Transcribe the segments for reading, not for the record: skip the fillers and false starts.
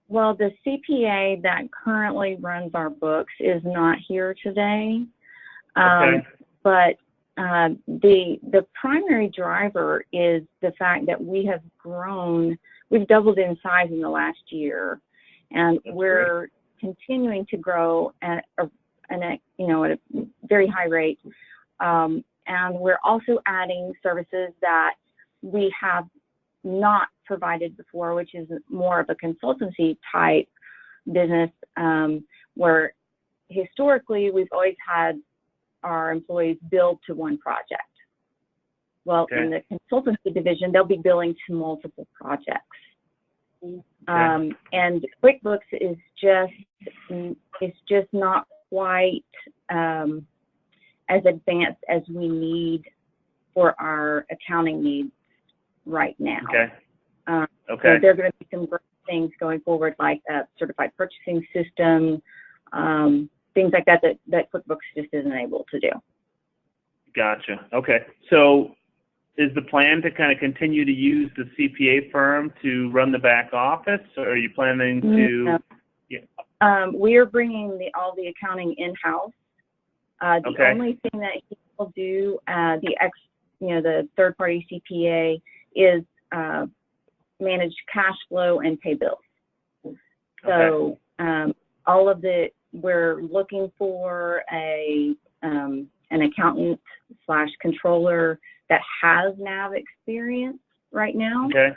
Well, the CPA that currently runs our books is not here today. Okay. But the primary driver is the fact that we have grown. We've doubled in size in the last year, and we're continuing to grow at a very high rate. And we're also adding services that we have not provided before, which is more of a consultancy type business, where historically we've always had our employees billed to one project. Well, Okay. in the consultancy division, they'll be billing to multiple projects. Okay. And QuickBooks is just not quite as advanced as we need for our accounting needs right now. Okay. So there are going to be some great things going forward, like a certified purchasing system, things like that QuickBooks just isn't able to do. Gotcha. Okay. So is the plan to kind of continue to use the CPA firm to run the back office, or are you planning to? No. Yeah. We are bringing all the accounting in-house. The only thing that he will do, the third-party CPA, is manage cash flow and pay bills. So all of we're looking for an accountant / controller that has NAV experience right now. Okay.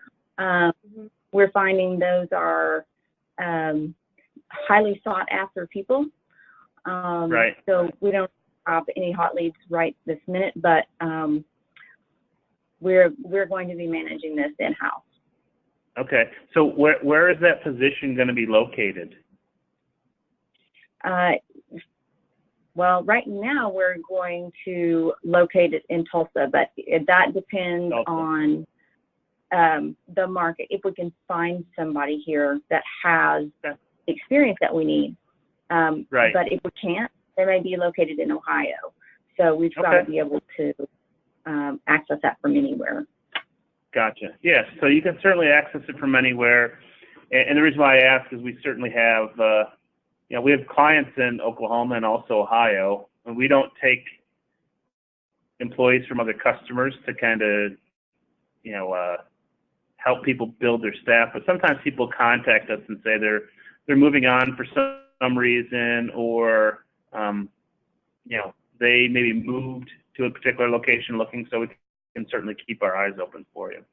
We're finding those are highly sought after people. Right. So we don't have any hot leads right this minute, but we're going to be managing this in-house. Okay. So where is that position going to be located? Well, right now we're going to locate it in Tulsa, but that depends on the market. If we can find somebody here that has the experience that we need. Right. But if we can't, they may be located in Ohio. So we've got to be able to access that from anywhere. Gotcha. Yes. So you can certainly access it from anywhere. And the reason why I ask is we certainly have, we have clients in Oklahoma and also Ohio, and we don't take employees from other customers to kind of, help people build their staff. But sometimes people contact us and say they're moving on for some reason, or they maybe moved to a particular location looking, so we can certainly keep our eyes open for you.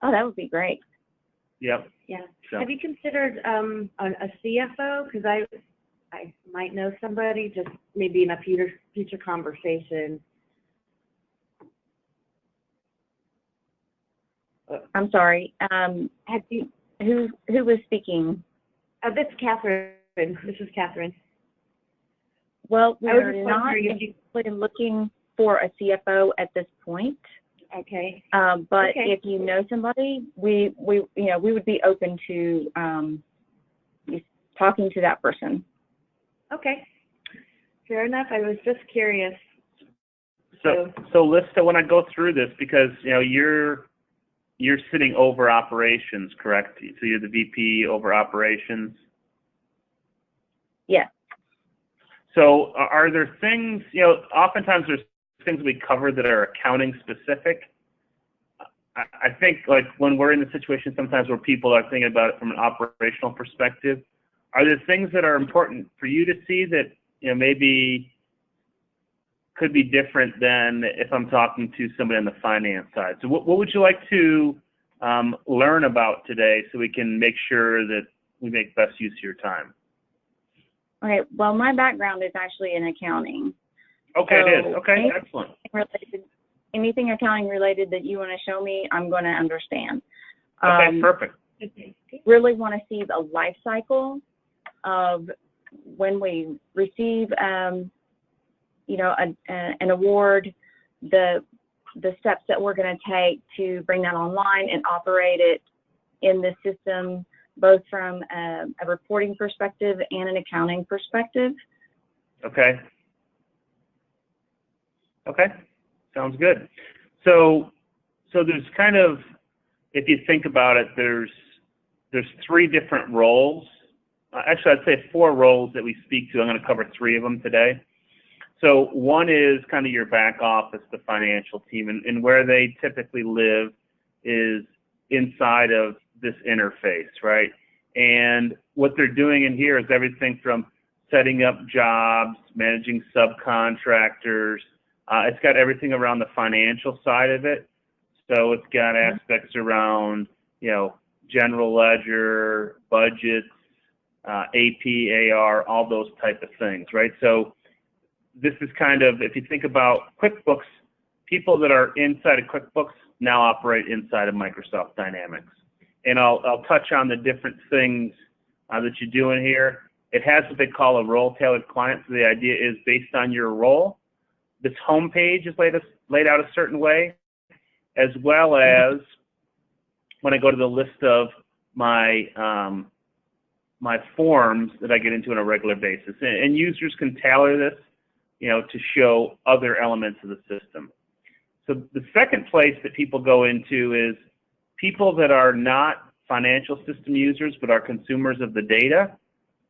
Oh, that would be great. Yep. Yeah. So. Have you considered a CFO? Because I might know somebody, just maybe in a future conversation. I'm sorry. Who was speaking? This is Catherine. This is Catherine. Well, we're just not looking for a CFO at this point. Okay. But if you know somebody, we would be open to talking to that person. Okay. Fair enough. I was just curious. So Lista, when I go through this, because you're sitting over operations, correct? So you're the VP over operations. Yes. So are there things, oftentimes there's things we cover that are accounting specific. I think like when we're in the situation sometimes where people are thinking about it from an operational perspective, are there things that are important for you to see that maybe could be different than if I'm talking to somebody on the finance side? So what would you like to learn about today so we can make sure that we make best use of your time? Okay, well, my background is actually in accounting. Okay, so it is. Okay, excellent. Anything accounting related that you want to show me, I'm going to understand. Okay, perfect. Really want to see the life cycle of when we receive, an award, the steps that we're going to take to bring that online and operate it in the system, both from a reporting perspective and an accounting perspective. Okay. Okay, sounds good. So there's kind of, if you think about it, there's there's 3 different roles. Actually, I'd say 4 roles that we speak to. I'm going to cover 3 of them today. So one is kind of your back office, the financial team, and where they typically live is inside of this interface, right? And what they're doing in here is everything from setting up jobs, managing subcontractors. It's got everything around the financial side of it. So it's got aspects around, general ledger, budgets, AP, AR, all those type of things, right? So this is kind of, if you think about QuickBooks, people that are inside of QuickBooks now operate inside of Microsoft Dynamics. And I'll touch on the different things that you do in here. It has what they call a role-tailored client. So the idea is based on your role, this home page is laid out a certain way, as well as when I go to the list of my my forms that I get into on a regular basis. And users can tailor this, to show other elements of the system. So the second place that people go into is people that are not financial system users but are consumers of the data.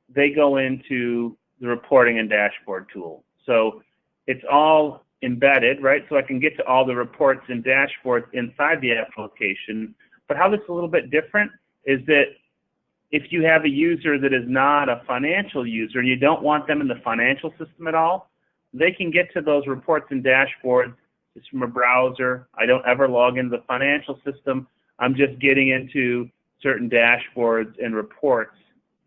They go into the reporting and dashboard tool. So it's all embedded, right? So I can get to all the reports and dashboards inside the application. But how this is a little bit different is that if you have a user that is not a financial user and you don't want them in the financial system at all, they can get to those reports and dashboards just from a browser. I don't ever log into the financial system. I'm just getting into certain dashboards and reports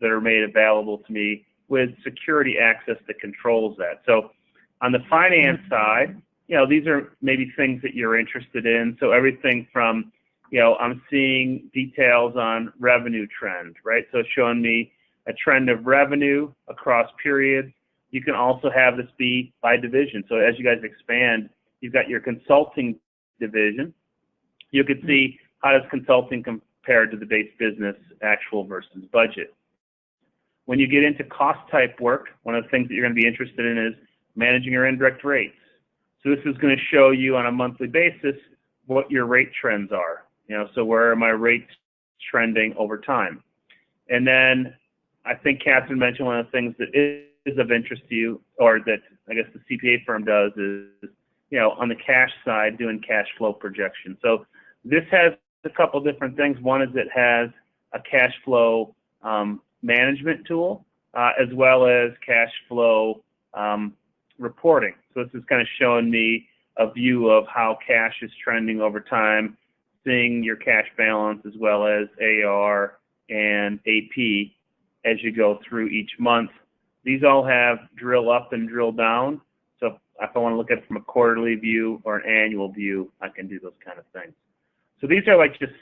that are made available to me with security access that controls that. So on the finance side, these are maybe things that you're interested in. So everything from, I'm seeing details on revenue trend, right? So it's showing me a trend of revenue across periods. You can also have this be by division. So as you guys expand, you've got your consulting division. You can see how does consulting compare to the base business, actual versus budget. When you get into cost type work, one of the things that you're going to be interested in is managing your indirect rates. So this is going to show you on a monthly basis what your rate trends are. So where are my rates trending over time? And then I think Catherine mentioned one of the things that is of interest to you, or that I guess the CPA firm does, is on the cash side, doing cash flow projection. So this has a couple different things. One is it has a cash flow management tool, as well as cash flow reporting. So this is kind of showing me a view of how cash is trending over time, seeing your cash balance as well as AR and AP as you go through each month. These all have drill up and drill down. So if I want to look at it from a quarterly view or an annual view, I can do those kind of things. So these are like just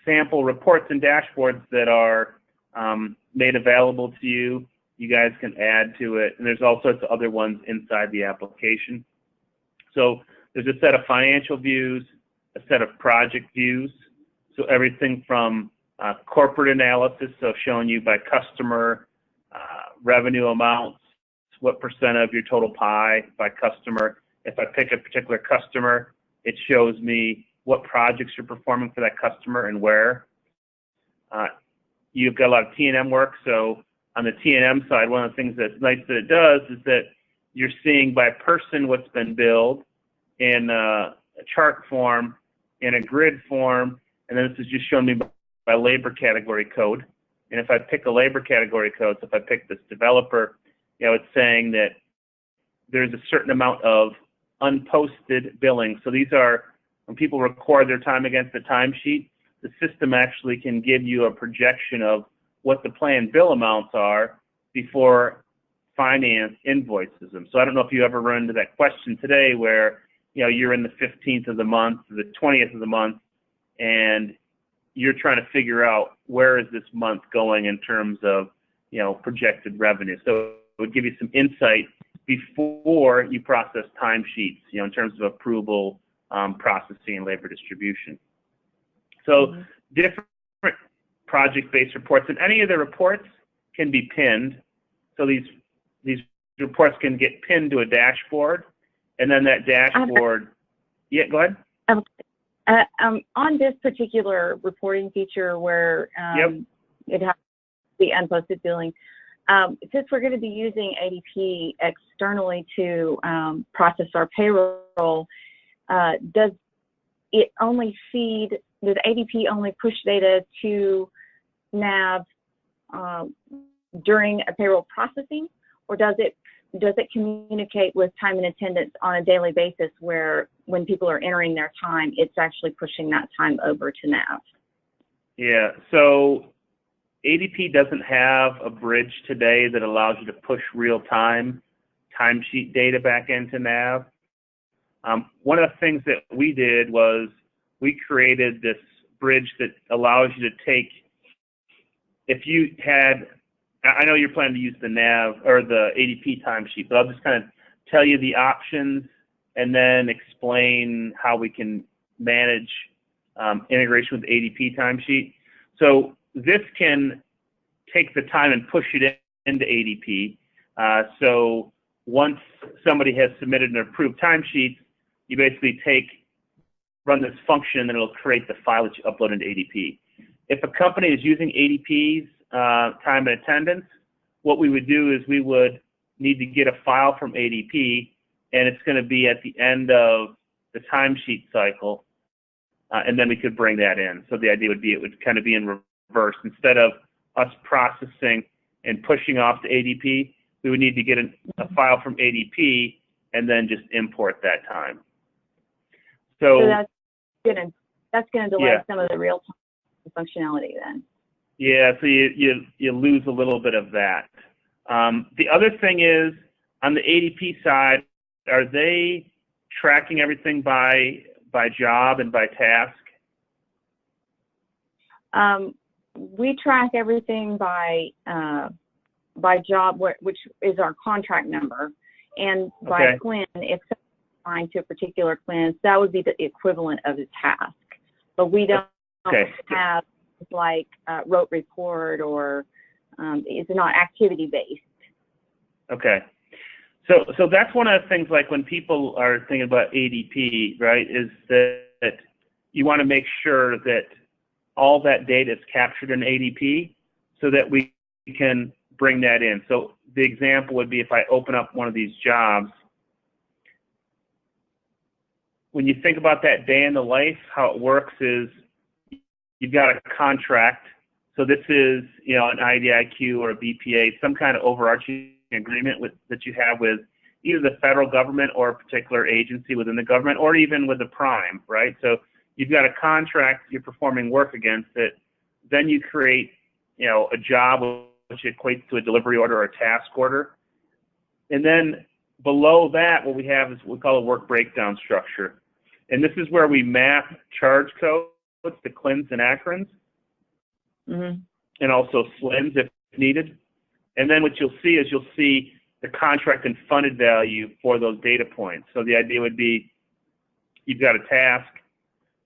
sample reports and dashboards that are made available to you. You guys can add to it, and there's all sorts of other ones inside the application. So there's a set of financial views, a set of project views. So everything from corporate analysis, so showing you by customer, revenue amounts, what percent of your total pie by customer. If I pick a particular customer, it shows me what projects you're performing for that customer and where. You've got a lot of T&M work, so on the T&M side, one of the things that's nice that it does is that you're seeing by person what's been billed in a chart form, in a grid form, and then this is just showing me by labor category code. And if I pick a labor category code, so if I pick this developer, it's saying that there's a certain amount of unposted billing. So these are, when people record their time against the timesheet, the system actually can give you a projection of what the planned bill amounts are before finance invoices them. So I don't know if you ever run into that question today where you're in the 15th of the month or the 20th of the month and you're trying to figure out where is this month going in terms of projected revenue. So it would give you some insight before you process timesheets, in terms of approval, processing, and labor distribution. So different project-based reports, and any of the reports can be pinned. So these reports can get pinned to a dashboard, and then that dashboard. Yeah, go ahead. On this particular reporting feature where it has the unposted billing, since we're going to be using ADP externally to process our payroll, does ADP only push data to NAV during a payroll processing, or does it communicate with time and attendance on a daily basis where when people are entering their time, it's actually pushing that time over to NAV? Yeah, so ADP doesn't have a bridge today that allows you to push real-time timesheet data back into NAV. One of the things that we did was we created this bridge that allows you to take, if you had, I know you're planning to use the NAV or the ADP timesheet, but I'll just kind of tell you the options and then explain how we can manage integration with the ADP timesheet. So this can take the time and push it into ADP. So once somebody has submitted an approved timesheet, you basically run this function, and then it'll create the file that you upload into ADP. If a company is using ADP's time and attendance, what we would do is we would need to get a file from ADP, and it's going to be at the end of the timesheet cycle, and then we could bring that in. So the idea would be it would kind of be in reverse. Instead of us processing and pushing off to ADP, we would need to get a file from ADP and then just import that time. So that's gonna delay some of the real-time functionality then. Yeah, so you lose a little bit of that. The other thing is, on the ADP side, are they tracking everything by job and by task? We track everything by job, which is our contract number, and by CLIN. If someone's assigned to a particular CLIN, that would be the equivalent of a task. But we don't have like rote report, or it's not activity based. Okay. So that's one of the things, like when people are thinking about ADP, right, is that you want to make sure that all that data is captured in ADP so that we can bring that in. So the example would be if I open up one of these jobs, when you think about that day in the life, how it works is you've got a contract. So this is, an IDIQ or a BPA, some kind of overarching agreement that you have with either the federal government or a particular agency within the government, or even with the prime, right? So you've got a contract you're performing work against it. Then you create, a job which equates to a delivery order or a task order. And then below that, what we have is what we call a work breakdown structure. And this is where we map charge codes to CLINs and ACRINs, and also SLINs if needed. And then what you'll see is the contract and funded value for those data points. So the idea would be you've got a task.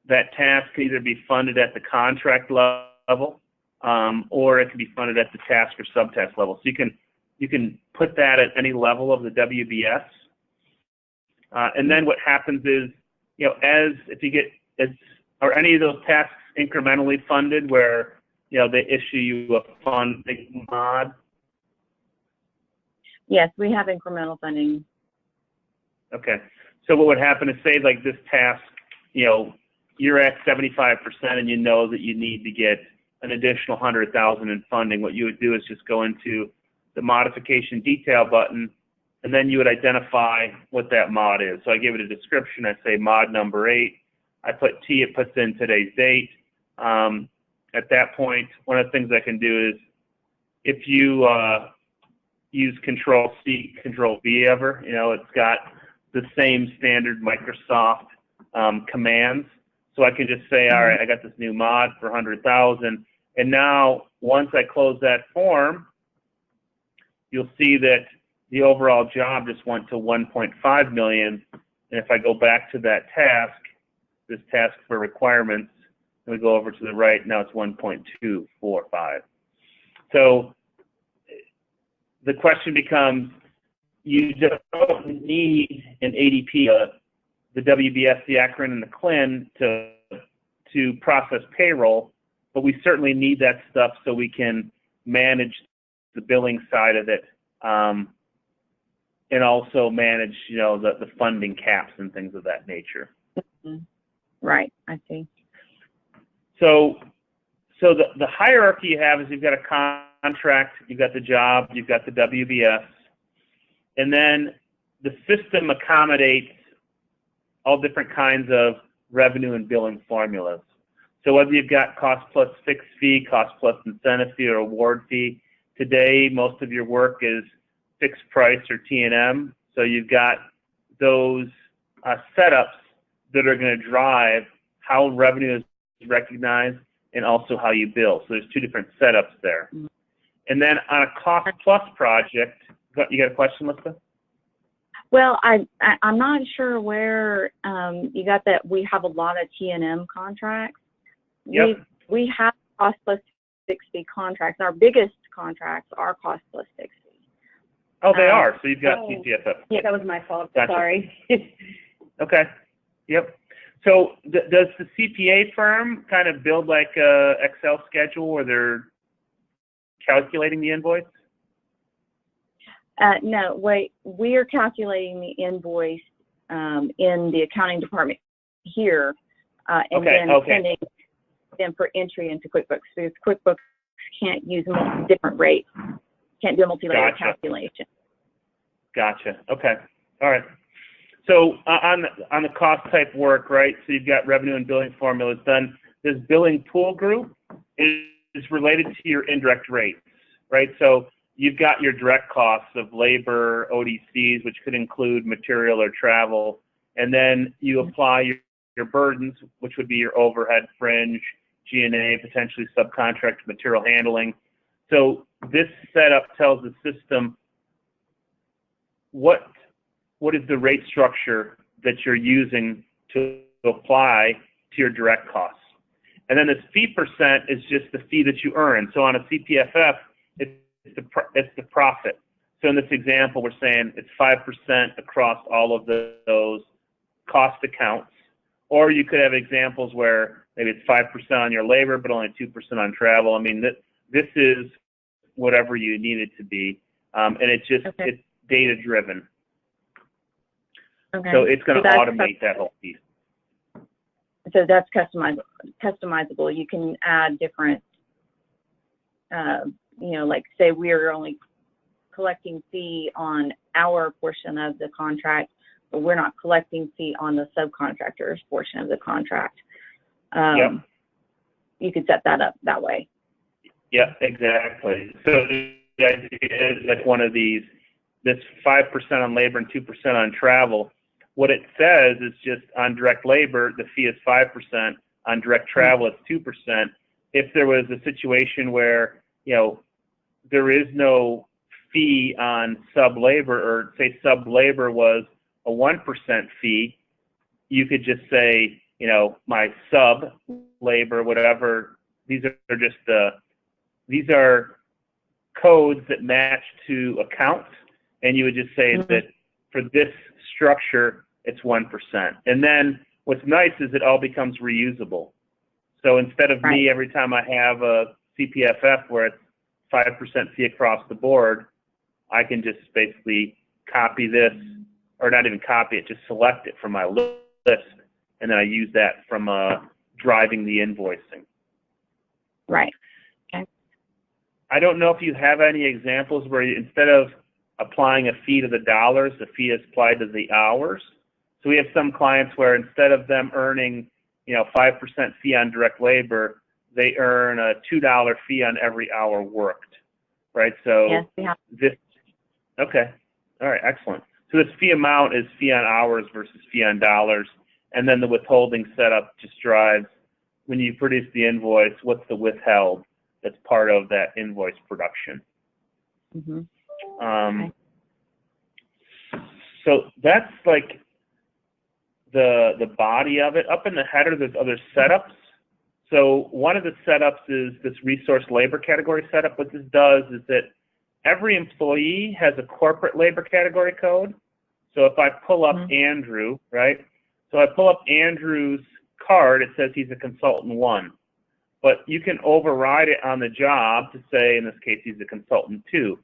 That task can either be funded at the contract level, or it can be funded at the task or subtask level. So you can put that at any level of the WBS. And then what happens is, are any of those tasks incrementally funded where, they issue you a funding mod? Yes, we have incremental funding. Okay. So what would happen is, say, like this task, you're at 75% and you know that you need to get an additional $100,000 in funding. What you would do is just go into the modification detail button, and then you would identify what that mod is. So I give it a description. I say mod number 8. I put T, it puts in today's date. At that point, one of the things I can do is, if you use Control-C, Control-V ever, it's got the same standard Microsoft commands. So I can just say, all right, I got this new mod for 100,000. And now, once I close that form, you'll see that the overall job just went to 1.5 million. And if I go back to that task, this task for requirements, and we go over to the right, now it's 1.245. So the question becomes, you don't need an ADP, the WBS, the ACRIN, and the CLIN to to process payroll, but we certainly need that stuff so we can manage the billing side of it, and also manage, the funding caps and things of that nature. Mm-hmm. Right, I see. So the hierarchy you have is you've got a contract, you've got the job, you've got the WBS, and then the system accommodates all different kinds of revenue and billing formulas. So whether you've got cost plus fixed fee, cost plus incentive fee, or award fee, today most of your work is fixed price or T&M. So you've got those setups that are going to drive how revenue is recognized and also how you bill. So there's two different setups there. Mm-hmm. And then on a cost plus project, you got a question, Melissa? Well, I'm not sure where you got that. We have a lot of T&M contracts. Yep. We have cost plus fixed fee contracts. Our biggest contracts are cost plus fixed fee. Oh, they are. So you've got CPFF. Yeah, that was my fault. Gotcha. Sorry. Okay. Yep. So does the CPA firm kind of build like a Excel schedule where they're calculating the invoice? No, wait. We are calculating the invoice in the accounting department here, and then sending them for entry into QuickBooks, because QuickBooks can't use different rates, can't do a multi-layer calculation. Gotcha. Okay. All right. So on the cost type work, right? So you've got revenue and billing formulas done. This billing pool group is related to your indirect rates, right? So you've got your direct costs of labor, ODCs, which could include material or travel, and then you apply your burdens, which would be your overhead, fringe, G&A, potentially subcontract material handling. So this setup tells the system what is the rate structure that you're using to apply to your direct costs. And then this fee percent is just the fee that you earn. So on a CPFF, it's the profit. So in this example, we're saying it's 5% across all of those cost accounts. Or you could have examples where maybe it's 5% on your labor, but only 2% on travel. I mean, this is whatever you need it to be. And it's just, it's data driven. Okay. So it's going to automate that whole piece. So that's customizable. You can add different, like say we're only collecting fee on our portion of the contract, but we're not collecting fee on the subcontractor's portion of the contract. Yep. You could set that up that way. Yeah, exactly. So the idea is like one of these, this 5% on labor and 2% on travel. What it says is just on direct labor, the fee is 5%. On direct travel, it's 2%. If there was a situation where, there is no fee on sub-labor, or say sub-labor was a 1% fee, you could just say, my sub-labor, whatever, these are codes that match to accounts, and you would just say that for this structure, it's 1%. And then what's nice is it all becomes reusable. So instead of me, every time I have a CPFF where it's 5% fee across the board, I can just basically copy this, or not even copy it, just select it from my list, and then I use that from driving the invoicing. Right. Okay. I don't know if you have any examples where instead of applying a fee to the dollars, the fee is applied to the hours. So we have some clients where instead of them earning, 5% fee on direct labor, they earn a $2 fee on every hour worked, right? So yes, we have. Okay. All right, excellent. So this fee amount is fee on hours versus fee on dollars, and then the withholding setup just drives, when you produce the invoice, what's the withheld that's part of that invoice production. Okay. So that's like the body of it. Up in the header, there's other setups. So one of the setups is this resource labor category setup. What this does is that every employee has a corporate labor category code. So if I pull up Andrew, right? So I pull up Andrew's card, it says he's a consultant 1. But you can override it on the job to say, in this case, he's a consultant 2.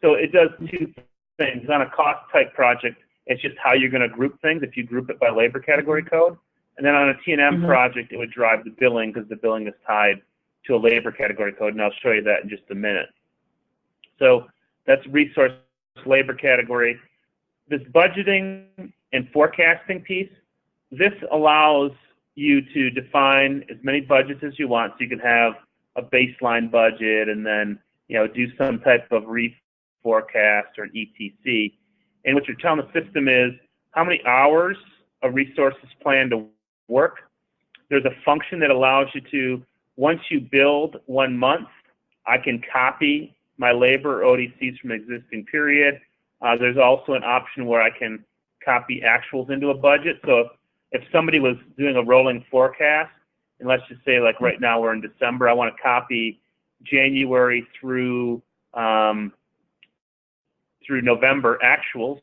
So it does 2 things. On a cost-type project, it's just how you're going to group things, if you group it by labor category code. And then on a T&M project, it would drive the billing, because the billing is tied to a labor category code, and I'll show you that in just a minute. So that's resource labor category. This budgeting and forecasting piece, this allows you to define as many budgets as you want, so you can have a baseline budget and then do some type of reforecast or an ETC. And what you're telling the system is how many hours a resource is planned to work. There's a function that allows you to, once you build 1 month, I can copy my labor ODCs from an existing period. There's also an option where I can copy actuals into a budget. So if somebody was doing a rolling forecast, and let's just say like right now we're in December, I want to copy January through November actuals,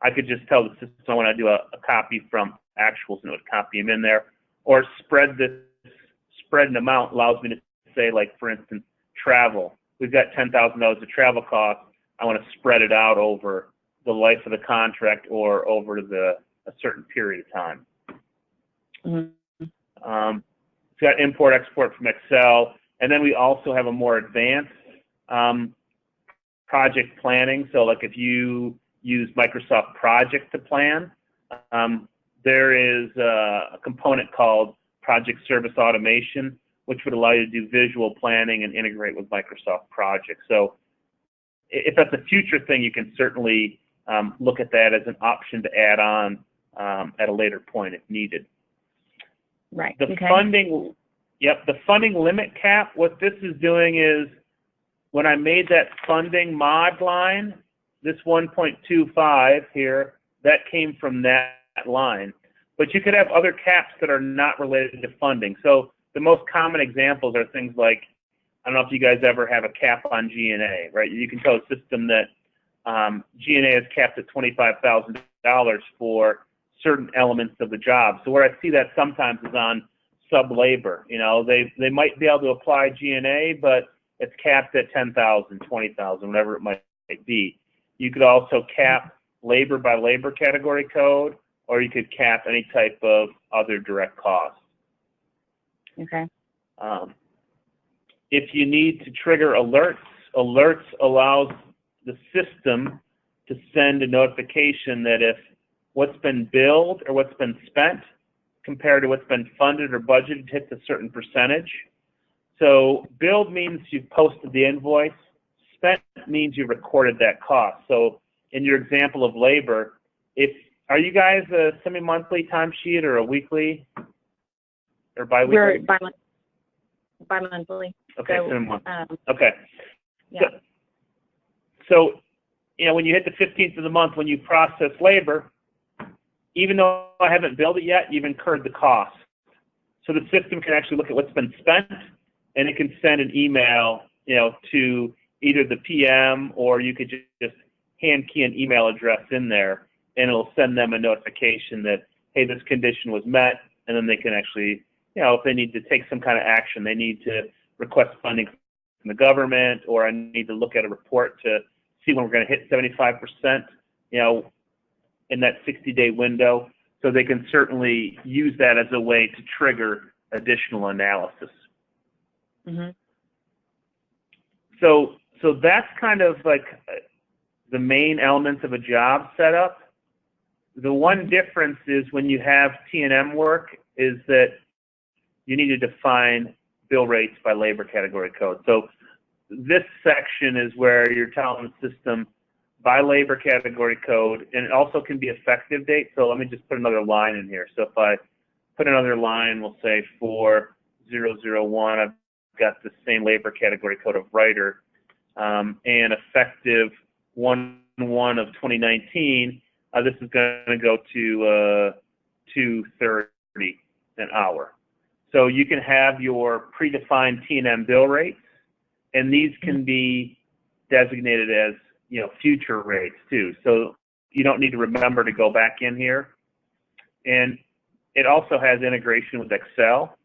I could just tell the system I want to do a copy from actuals, and it would copy them in there. Or spread an amount allows me to say, like, for instance, travel. We've got $10,000 of travel costs. I want to spread it out over the life of the contract or over a certain period of time. It's got import, export from Excel. And then we also have a more advanced project planning. So like if you use Microsoft Project to plan, there is a component called Project Service Automation, which would allow you to do visual planning and integrate with Microsoft Project. So if that's a future thing, you can certainly look at that as an option to add on at a later point if needed. Right. The funding, the funding limit cap, what this is doing is when I made that funding mod line, this 1.25 here, that came from that line. But you could have other caps that are not related to funding. So the most common examples are things like, I don't know if you guys ever have a cap on G&A, right? You can tell a system that G&A is capped at $25,000 for certain elements of the job. So where I see that sometimes is on sub-labor. They might be able to apply G&A, but it's capped at $10,000, $20,000, whatever it might be. You could also cap labor by labor category code, or you could cap any type of other direct cost. Okay. If you need to trigger alerts allows the system to send a notification that if what's been billed or what's been spent compared to what's been funded or budgeted hits a certain percentage. So billed means you've posted the invoice. Spent means you recorded that cost. So in your example of labor, are you guys a semi-monthly timesheet or a weekly or bi-weekly? We're bi-monthly. Okay, so, semi-monthly. Okay. Yeah. So, when you hit the 15th of the month, when you process labor, even though I haven't billed it yet, you've incurred the cost. So the system can actually look at what's been spent, and it can send an email, to either the PM, or you could just hand key an email address in there, and it'll send them a notification that, hey, this condition was met, and then they can actually, if they need to take some kind of action, they need to request funding from the government, or I need to look at a report to see when we're going to hit 75%, in that 60-day window. So they can certainly use that as a way to trigger additional analysis. Mm-hmm. So that's kind of like the main elements of a job setup. The one difference is when you have T&M work is that you need to define bill rates by labor category code. So this section is where you're telling the system by labor category code, and it also can be effective date. So let me just put another line in here. So if I put another line, we'll say 4001, I've got the same labor category code of writer, and effective 1/1 of 2019, this is going to go to $2.30 an hour. So you can have your predefined T&M bill rates, and these can be designated as future rates too. So you don't need to remember to go back in here. And it also has integration with Excel.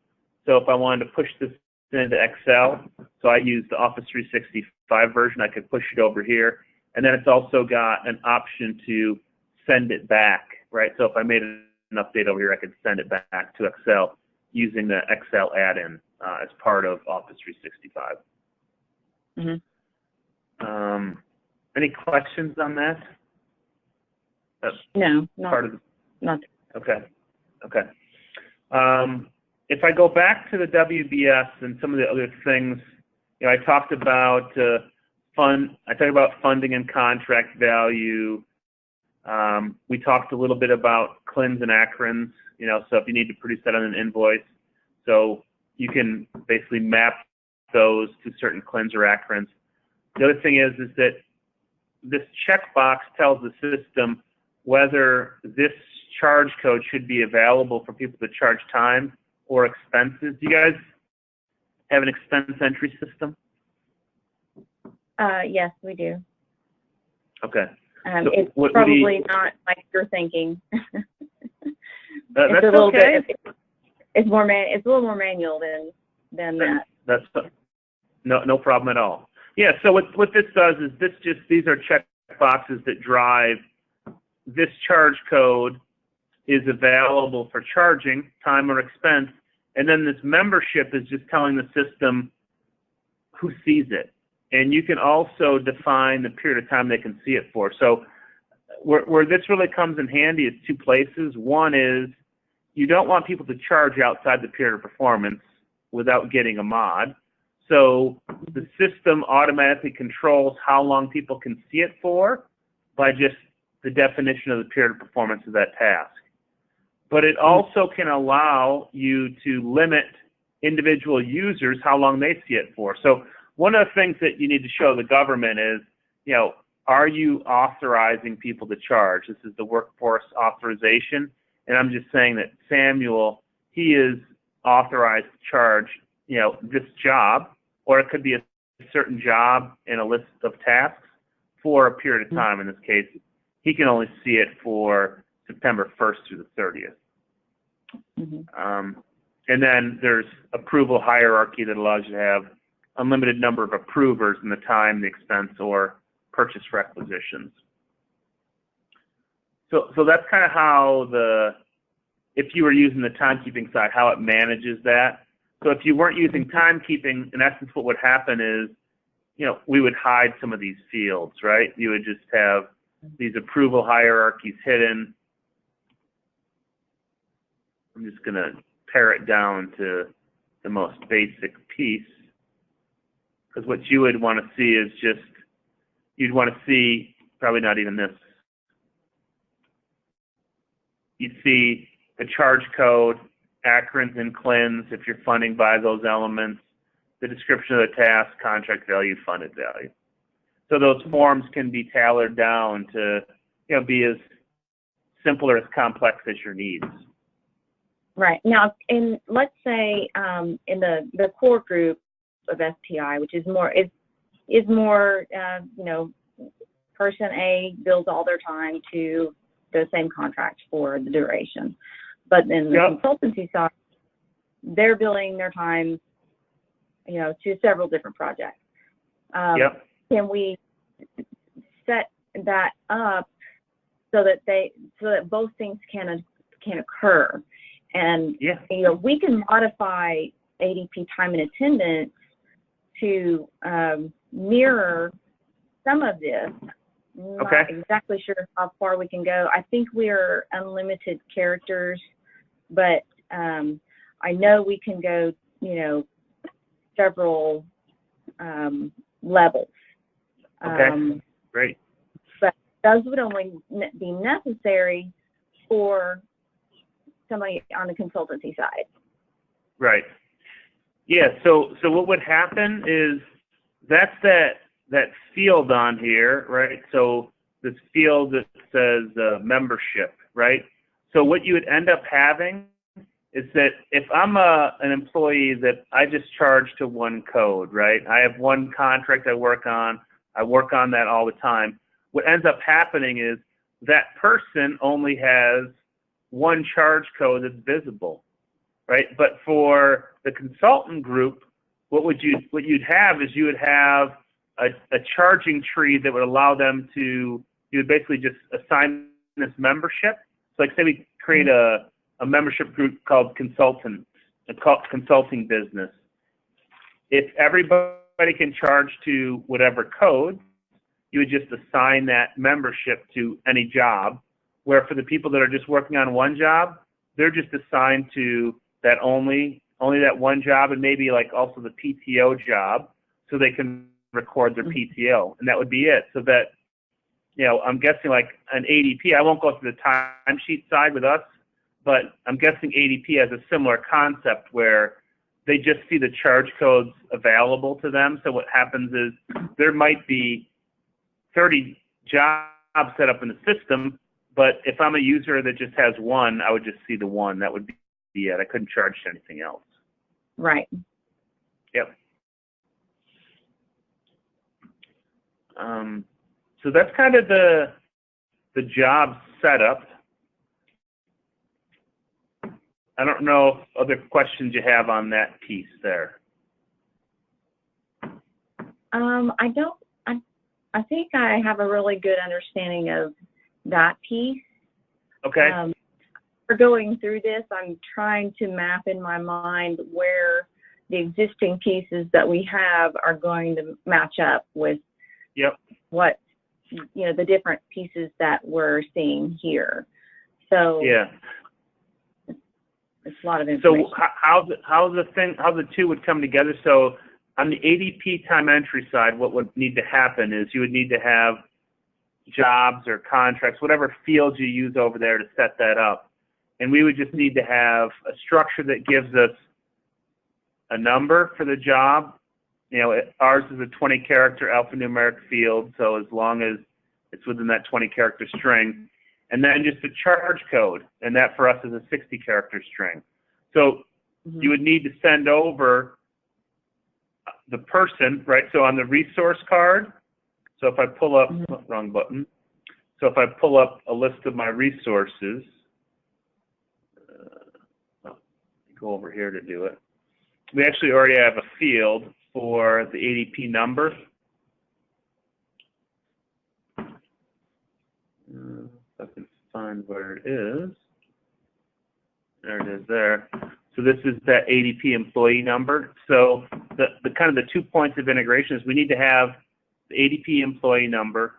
So if I wanted to push this into Excel, so I use the Office 365 version, I could push it over here. And then it's also got an option to send it back, right? So if I made an update over here, I could send it back to Excel using the Excel add-in as part of Office 365. Mm-hmm. Any questions on that? No, not. Okay. If I go back to the WBS and some of the other things, I talked about funding and contract value. We talked a little bit about CLINs and ACRINs, so if you need to produce that on an invoice, so you can basically map those to certain CLINs or ACRINs. The other thing is that this checkbox tells the system whether this charge code should be available for people to charge time or expenses. Do you guys have an expense entry system? Yes, we do. Okay. So it's probably not like you're thinking. That's a little okay. It's a little more manual than that. That's no problem at all. Yeah. So what this does is these are check boxes that drive this charge code is available for charging time or expense, and then this membership is just telling the system who sees it. And you can also define the period of time they can see it for. So where this really comes in handy is two places. One is you don't want people to charge outside the period of performance without getting a mod. So the system automatically controls how long people can see it for by just the definition of the period of performance of that task. But it also can allow you to limit individual users how long they see it for. So one of the things that you need to show the government is, are you authorizing people to charge? This is the workforce authorization. And I'm just saying that Samuel, he is authorized to charge, this job, or it could be a certain job in a list of tasks for a period of time. In this case, he can only see it for September 1st through the 30th. And then there's approval hierarchy that allows you to have unlimited number of approvers in the time, the expense, or purchase requisitions. So that's kind of how if you were using the timekeeping side, how it manages that. So if you weren't using timekeeping, in essence, what would happen is, we would hide some of these fields, right? You would just have these approval hierarchies hidden. I'm just going to pare it down to the most basic piece. Because what you would want to see is you'd want to see, probably not even this. You'd see the charge code, ACRINs and CLINs, if you're funding by those elements, the description of the task, contract value, funded value. So those forms can be tailored down to, be as simple or as complex as your needs. Right. Now, let's say in the core group of STI, which is more, person A bills all their time to the same contract for the duration. But then the consultancy side, they're billing their time, to several different projects. Can we set that up so that both things can occur? And we can modify ADP time and attendance to mirror some of this. Not exactly sure how far we can go. I think we're unlimited characters, but I know we can go, several levels. Great. But those would only be necessary for somebody on the consultancy side. Right. Yeah. So what would happen is that's that field on here, right? So this field that says membership, right? So what you would end up having is that if I'm an employee that I just charge to one code, right? I have one contract I work on that all the time. What ends up happening is that person only has one charge code that's visible, right? But for the consultant group, what you'd have is you would have a charging tree that would allow them to, you would basically just assign this membership. So like say we create a membership group called consulting business. If everybody can charge to whatever code, you would just assign that membership to any job, where for the people that are just working on one job, they're just assigned to that only that one job, and maybe like also the PTO job, so they can record their PTO, and that would be it. So that, you know, I'm guessing like an ADP, I won't go through the timesheet side with us, but I'm guessing ADP has a similar concept where they just see the charge codes available to them. So what happens is there might be 30 jobs set up in the system, but if I'm a user that just has one, I would just see the one. That would be it. I couldn't charge to anything else. Right. Yep. So that's kind of the job setup. I don't know if other questions you have on that piece there. I think I have a really good understanding of that piece. Okay. For going through this, I'm trying to map in my mind where the existing pieces that we have are going to match up with what, you know, the different pieces that we're seeing here. So yeah, it's a lot of information. So how the two would come together? So on the ADP time entry side, what would need to happen is you would need to have jobs or contracts, whatever fields you use over there to set that up. And we would just need to have a structure that gives us a number for the job. You know, ours is a 20-character alphanumeric field, so as long as it's within that 20-character string. And then just a charge code, and that for us is a 60-character string. So you would need to send over the person, right? So on the resource card, so if I pull up, wrong button. So if I pull up a list of my resources, go over here to do it. We actually already have a field for the ADP number. If I can find where it is. There it is there. So this is that ADP employee number. So the kind of the 2 points of integration is we need to have the ADP employee number,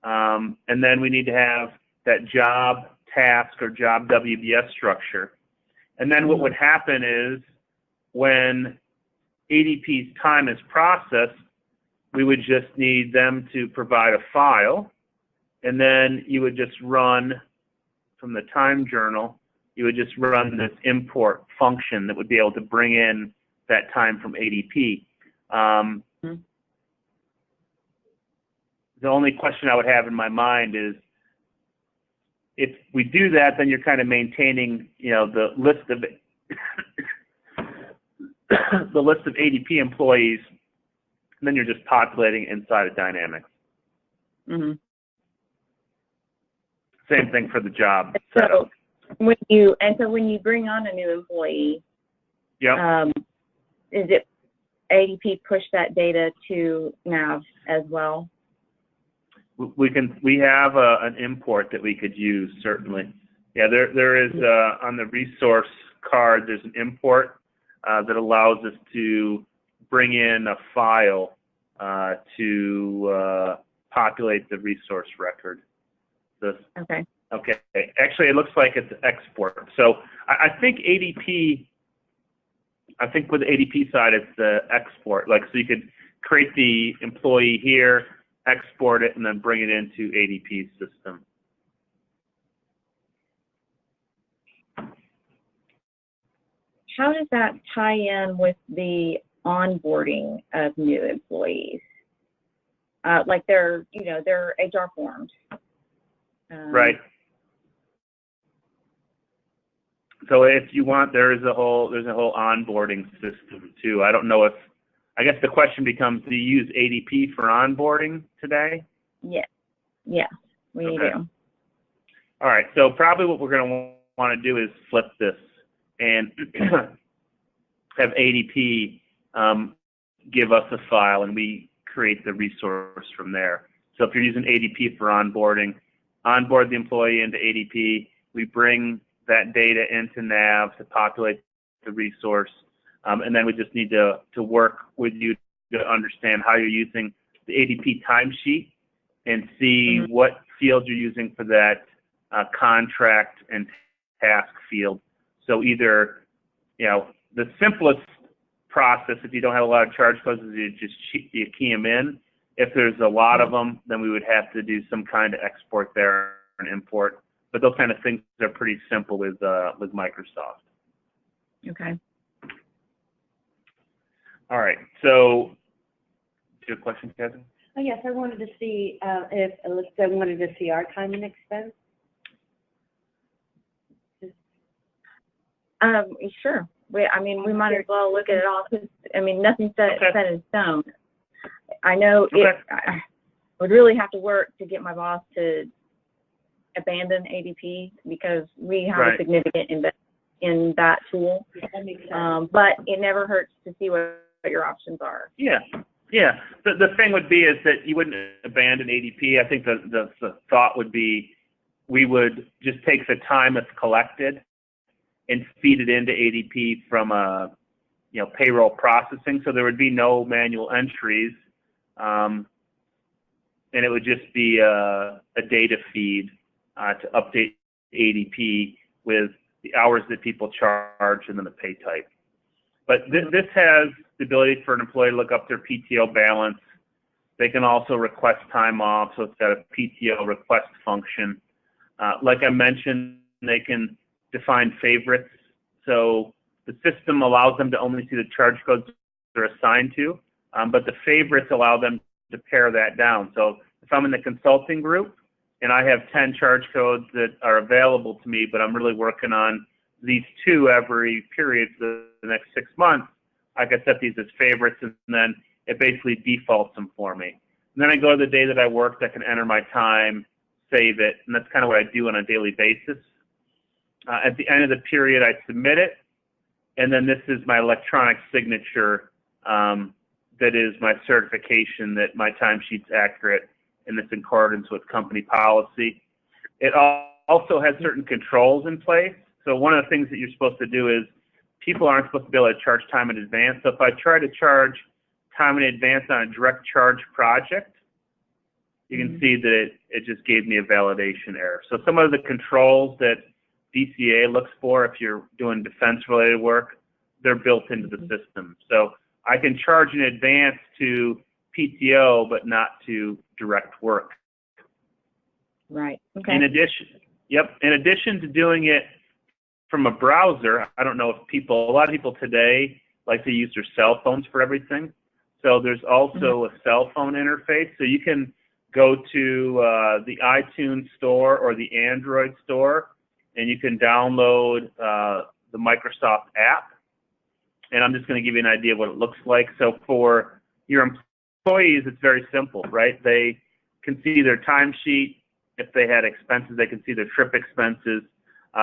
and then we need to have that job task or job WBS structure. And then what would happen is when ADP's time is processed, we would just need them to provide a file, and then you would just run from the time journal, you would just run this import function that would be able to bring in that time from ADP. The only question I would have in my mind is, if we do that, then you're kind of maintaining, you know, the list of the list of ADP employees, and then you're just populating inside of Dynamics. Same thing for the job setup. So when you bring on a new employee, is it ADP push that data to NAV as well? We have an import that we could use, certainly. Yeah, there is on the resource card, there's an import that allows us to bring in a file to populate the resource record. Okay. Okay. Actually, it looks like it's export. So I think ADP, with the ADP side, it's the export. Like, so you could create the employee here, export it, and then bring it into ADP's system. How does that tie in with the onboarding of new employees? Like their HR forms. Right. So if you want, there's a whole onboarding system too. I don't know if, I guess the question becomes, do you use ADP for onboarding today? Yes, we do. All right, so probably what we're going to want to do is flip this and have ADP give us a file, and we create the resource from there. So if you're using ADP for onboarding, onboard the employee into ADP. We bring that data into NAV to populate the resource, and then we just need to work with you to understand how you're using the ADP timesheet and see what fields you're using for that contract and task field. So either, the simplest process, if you don't have a lot of charge codes, is you key them in. If there's a lot of them, then we would have to do some kind of export there and import. But those kind of things are pretty simple with Microsoft. Okay. All right. So, do you have a question, Kevin? Oh, yes, I wanted to see if Alyssa wanted to see our time and expense. Sure. We might as well look at it all, because, nothing's set in stone. I know I would really have to work to get my boss to abandon ADP, because we have a significant investment in that tool. That makes sense. But it never hurts to see what your options are. Yeah. The thing would be is that you wouldn't abandon ADP. I think the thought would be we would just take the time that's collected and feed it into ADP from payroll processing. So there would be no manual entries, and it would just be a data feed to update ADP with the hours that people charge and then the pay type. But this has the ability for an employee to look up their PTO balance. They can also request time off, so it's got a PTO request function. Like I mentioned, they can define favorites. So the system allows them to only see the charge codes they're assigned to, but the favorites allow them to pare that down. So if I'm in the consulting group and I have 10 charge codes that are available to me, but I'm really working on these 2 every period for the next 6 months, I can set these as favorites, and then it basically defaults them for me. And then I go to the day that I worked, I can enter my time, save it, and that's kind of what I do on a daily basis. At the end of the period, I submit it, and then this is my electronic signature that is my certification that my timesheet's accurate and it's in accordance with company policy. It also has certain controls in place. So one of the things that you're supposed to do is people aren't supposed to be able to charge time in advance. So if I try to charge time in advance on a direct charge project, you can see that it just gave me a validation error. So some of the controls that DCA looks for if you're doing defense-related work, they're built into the system. So I can charge in advance to PTO, but not to direct work. Right. Okay. In addition to doing it from a browser, I don't know if a lot of people today like to use their cell phones for everything. So there's also a cell phone interface. So you can go to the iTunes store or the Android store, and you can download the Microsoft app. And I'm just going to give you an idea of what it looks like. So for your employees, it's very simple, right? They can see their timesheet. If they had expenses, they can see their trip expenses.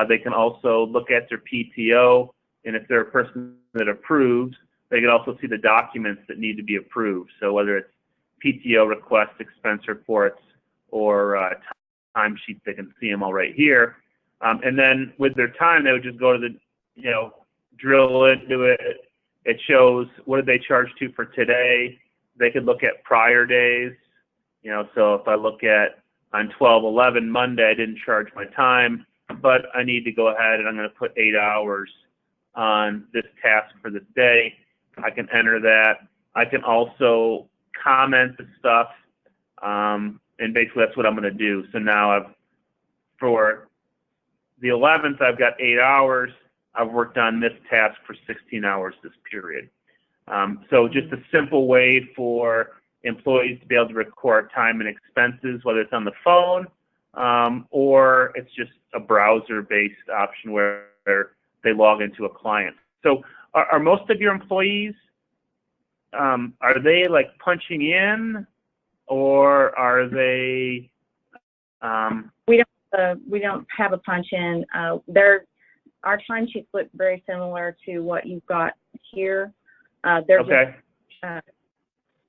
They can also look at their PTO, and if they're a person that approves, they can also see the documents that need to be approved. So whether it's PTO requests, expense reports, or timesheets, they can see them all right here. And then with their time, they would just go to the, drill into it. It shows what did they charge to for today. They could look at prior days. So if I look at on 12/11 Monday, I didn't charge my time, but I need to go ahead and I'm going to put 8 hours on this task for this day. I can enter that. I can also comment the stuff, and basically that's what I'm going to do. So now for the 11th, I've got 8 hours. I've worked on this task for 16 hours this period. So just a simple way for employees to be able to record time and expenses, whether it's on the phone or it's just a browser-based option where they log into a client. So are most of your employees, are they like punching in, or are they? have a punch in. Our timesheets look very similar to what you've got here. They're Okay. just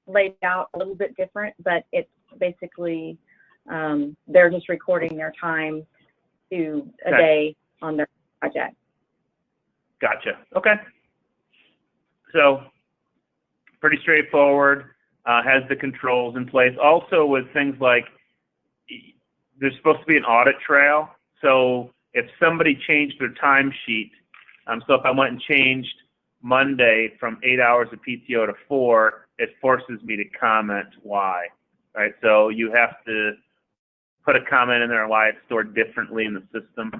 laid out a little bit different, but it's basically they're just recording their time to a day on their project. Gotcha. Okay. So pretty straightforward. Has the controls in place. Also with things like there's supposed to be an audit trail. So if somebody changed their timesheet, so if I went and changed Monday from 8 hours of PTO to 4, it forces me to comment why, right? So you have to put a comment in there on why it's stored differently in the system,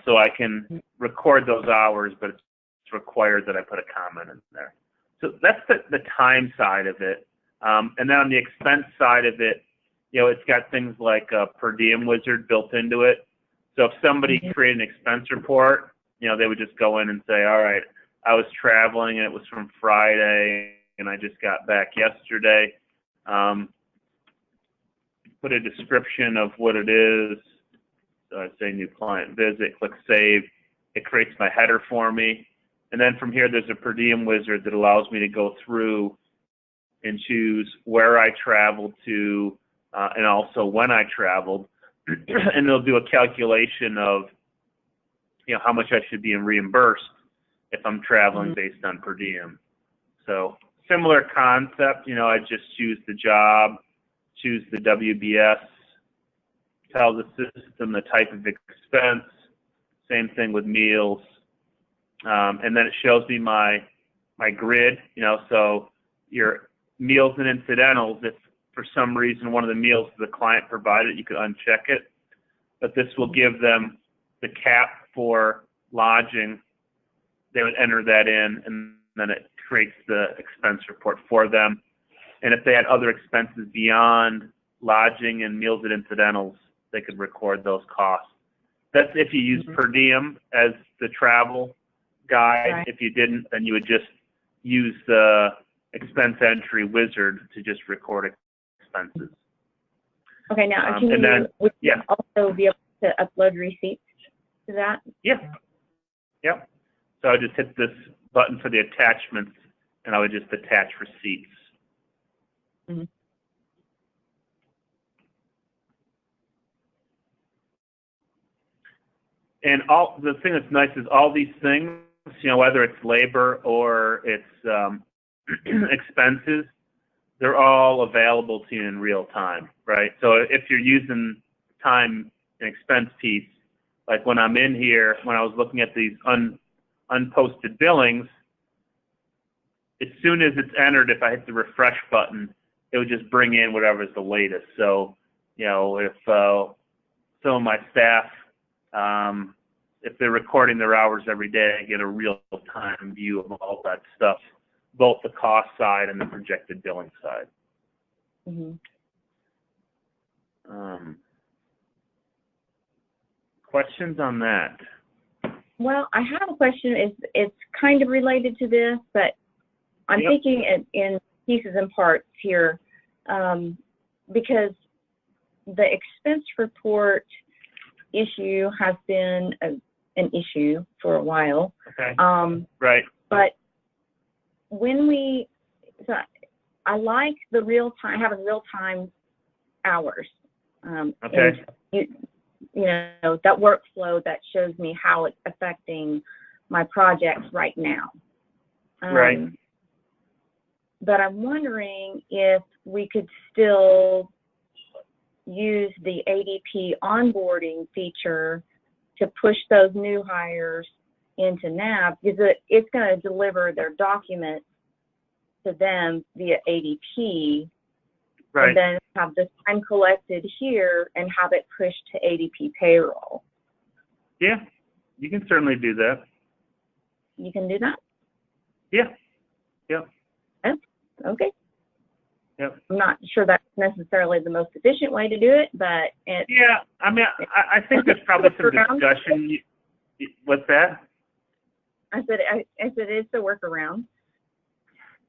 so I can record those hours, but it's required that I put a comment in there. So that's the time side of it. And then on the expense side of it, it's got things like a per diem wizard built into it. So if somebody created an expense report, they would just go in and say, all right, I was traveling and it was from Friday and I just got back yesterday. Put a description of what it is. So I say new client visit, click save. It creates my header for me. And then from here, there's a per diem wizard that allows me to go through and choose where I traveled to and also when I traveled. And they'll do a calculation of, how much I should be reimbursed if I'm traveling based on per diem. So similar concept, I just choose the job, choose the WBS, tell the system the type of expense, same thing with meals. And then it shows me my grid, so your meals and incidentals, if for some reason one of the meals the client provided, you could uncheck it. But this will give them the cap for lodging. They would enter that in, and then it creates the expense report for them. And if they had other expenses beyond lodging and meals and incidentals, they could record those costs. That's if you use per diem as the travel guide. Right. If you didn't, then you would just use the expense entry wizard to just record expenses. Okay, now would you also be able to upload receipts to that? Yeah. Yep. So I just hit this button for the attachments, and I would just attach receipts. Mm-hmm. And the thing that's nice is all these things, whether it's labor or it's expenses, they're all available to you in real time, right? So if you're using time and expense piece, like when I'm in here, when I was looking at these unposted billings, as soon as it's entered, if I hit the refresh button, it would just bring in whatever's the latest. So, if some of my staff, if they're recording their hours every day, I get a real-time view of all that stuff, both the cost side and the projected billing side. Mm-hmm. Questions on that? Well, I have a question. It's kind of related to this, but I'm thinking in pieces and parts here, because the expense report issue has been an issue for a while. Okay. Right. But when I like the real-time, having real-time hours. Okay. And that workflow that shows me how it's affecting my projects right now. Right. But I'm wondering if we could still use the ADP onboarding feature to push those new hires into NAV, because it's going to deliver their documents to them via ADP, Right. and then have the time collected here and have it pushed to ADP payroll. Yeah, you can certainly do that. You can do that? Yeah. Yep. Okay. Yep. I'm not sure that's necessarily the most efficient way to do it, but yeah, I mean, I think there's probably some discussion. What's that? I said it's a workaround.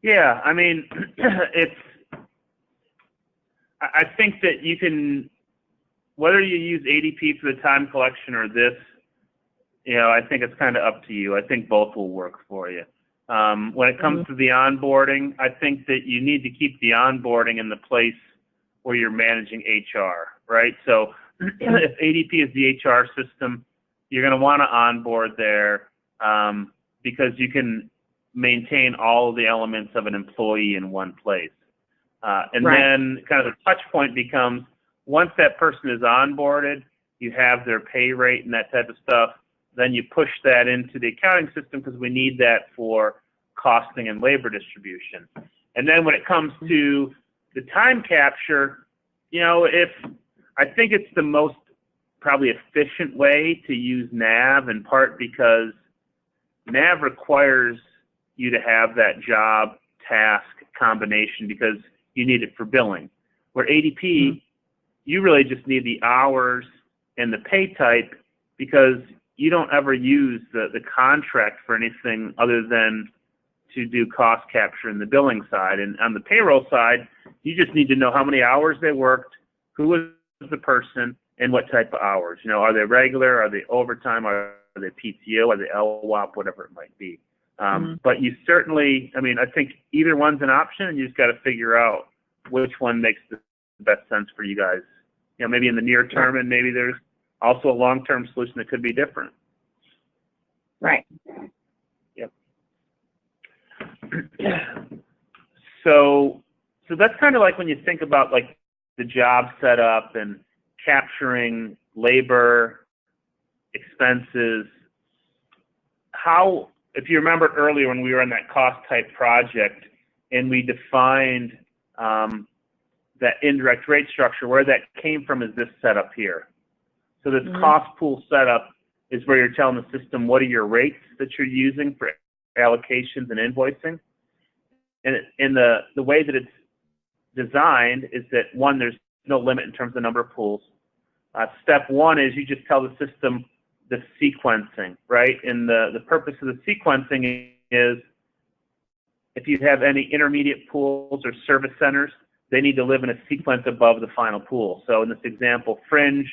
Yeah, I mean, I think that you can whether you use ADP for the time collection or this, I think it's kind of up to you. I think both will work for you. When it comes to the onboarding, I think that you need to keep the onboarding in the place where you're managing HR, right? So if ADP is the HR system, you're going to want to onboard there because you can maintain all of the elements of an employee in one place. And then kind of the touch point becomes, once that person is onboarded, you have their pay rate and that type of stuff, then you push that into the accounting system because we need that for costing and labor distribution. And then when it comes to the time capture, I think it's the most probably efficient way to use NAV, in part because NAV requires you to have that job task combination because you need it for billing. Where ADP, you really just need the hours and the pay type because you don't ever use the contract for anything other than to do cost capture in the billing side. And on the payroll side, you just need to know how many hours they worked, who was the person, and what type of hours. Are they regular? Are they overtime? Are they PTO? Are they LWOP? Whatever it might be. But you certainly, I think either one's an option, and you just got to figure out which one makes the best sense for you guys. Maybe in the near term, and maybe there's also a long-term solution that could be different. Right. Yep. So that's kind of like when you think about like the job setup and capturing labor, expenses. How, if you remember earlier when we were on that cost type project and we defined that indirect rate structure, where that came from is this setup here. So this cost pool setup is where you're telling the system what are your rates that you're using for allocations and invoicing. And the way that it's designed is that, one, there's no limit in terms of the number of pools. Step one is you just tell the system the sequencing, right? And the purpose of the sequencing is if you have any intermediate pools or service centers, they need to live in a sequence above the final pool. So in this example, fringe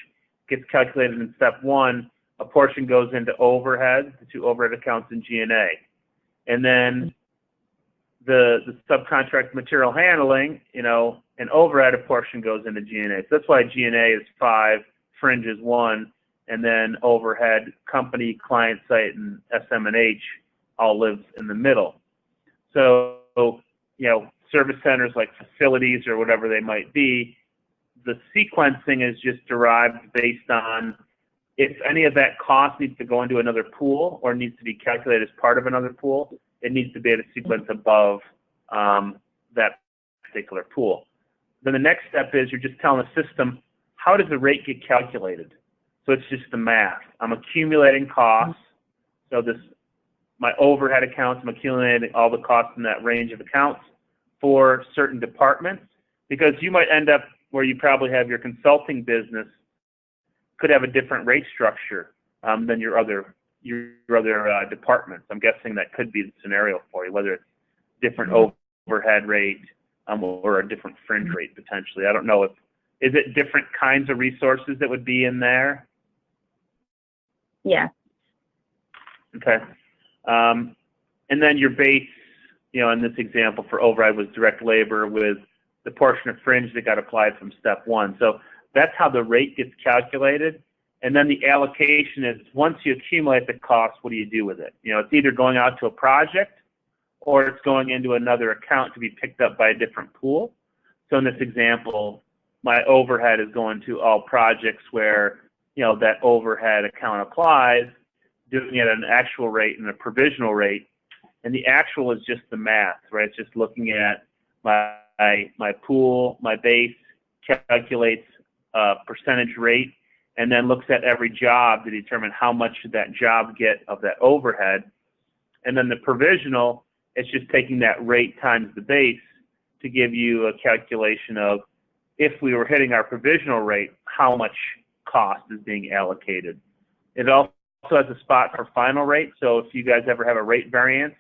gets calculated in step one. A portion goes into overhead, the two overhead accounts in G&A. And then the subcontract material handling, and overhead, a portion goes into G&A. So that's why G&A is 5, fringe is 1, and then overhead, company, client site, and SM&H all lives in the middle. So, service centers like facilities or whatever they might be, the sequencing is just derived based on if any of that cost needs to go into another pool or needs to be calculated as part of another pool, it needs to be at a sequence above that particular pool. Then the next step is you're just telling the system, how does the rate get calculated? So it's just the math. I'm accumulating costs. So my overhead accounts, I'm accumulating all the costs in that range of accounts for certain departments, because you might end up where you probably have your consulting business could have a different rate structure than your other departments. I'm guessing that could be the scenario for you, whether it's different overhead rate or a different fringe rate potentially. I don't know is it different kinds of resources that would be in there? Yeah. Okay. And then your base, in this example for overhead was direct labor with the portion of fringe that got applied from step one. So that's how the rate gets calculated. And then the allocation is once you accumulate the cost, what do you do with it? It's either going out to a project or it's going into another account to be picked up by a different pool. So in this example, my overhead is going to all projects where, that overhead account applies, doing it at an actual rate and a provisional rate. And the actual is just the math, right? It's just looking at my pool, my base, calculates a percentage rate, and then looks at every job to determine how much should that job get of that overhead. And then the provisional, it's just taking that rate times the base to give you a calculation of if we were hitting our provisional rate, how much cost is being allocated. It also has a spot for final rate, so if you guys ever have a rate variance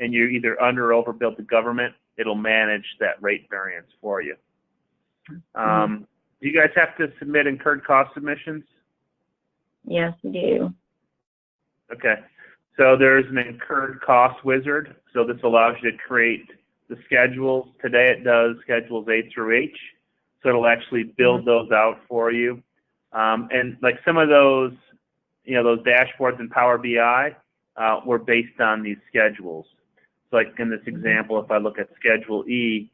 and you're either under or overbilled the government, it'll manage that rate variance for you. Do you guys have to submit incurred cost submissions? Yes, we do. Okay. So there's an incurred cost wizard. So this allows you to create the schedules. Today it does schedules A through H. So it'll actually build those out for you. And like some of those, those dashboards in Power BI were based on these schedules. So like in this example, if I look at Schedule E,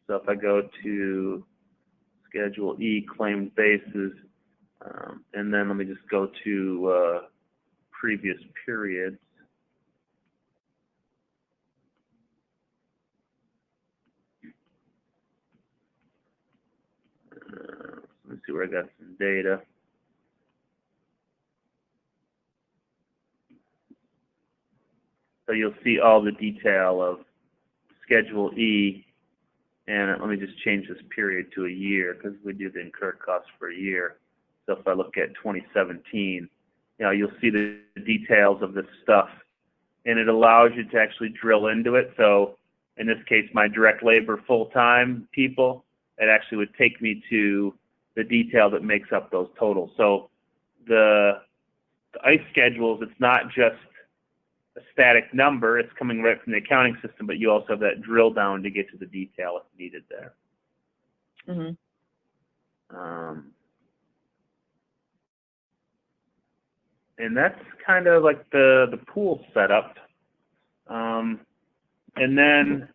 so if I go to Schedule E, claimed basis, and then let me just go to previous periods. Let's see where I got some data. So you'll see all the detail of Schedule E, and let me just change this period to a year because we do the incurred costs for a year. So if I look at 2017, you'll see the details of this stuff, and it allows you to actually drill into it. So in this case, my direct labor full-time people, it actually would take me to the detail that makes up those totals. So the ICE schedules, it's not just a static number, it's coming right from the accounting system, but you also have that drill down to get to the detail if needed there. And that's kind of like the pool setup. And then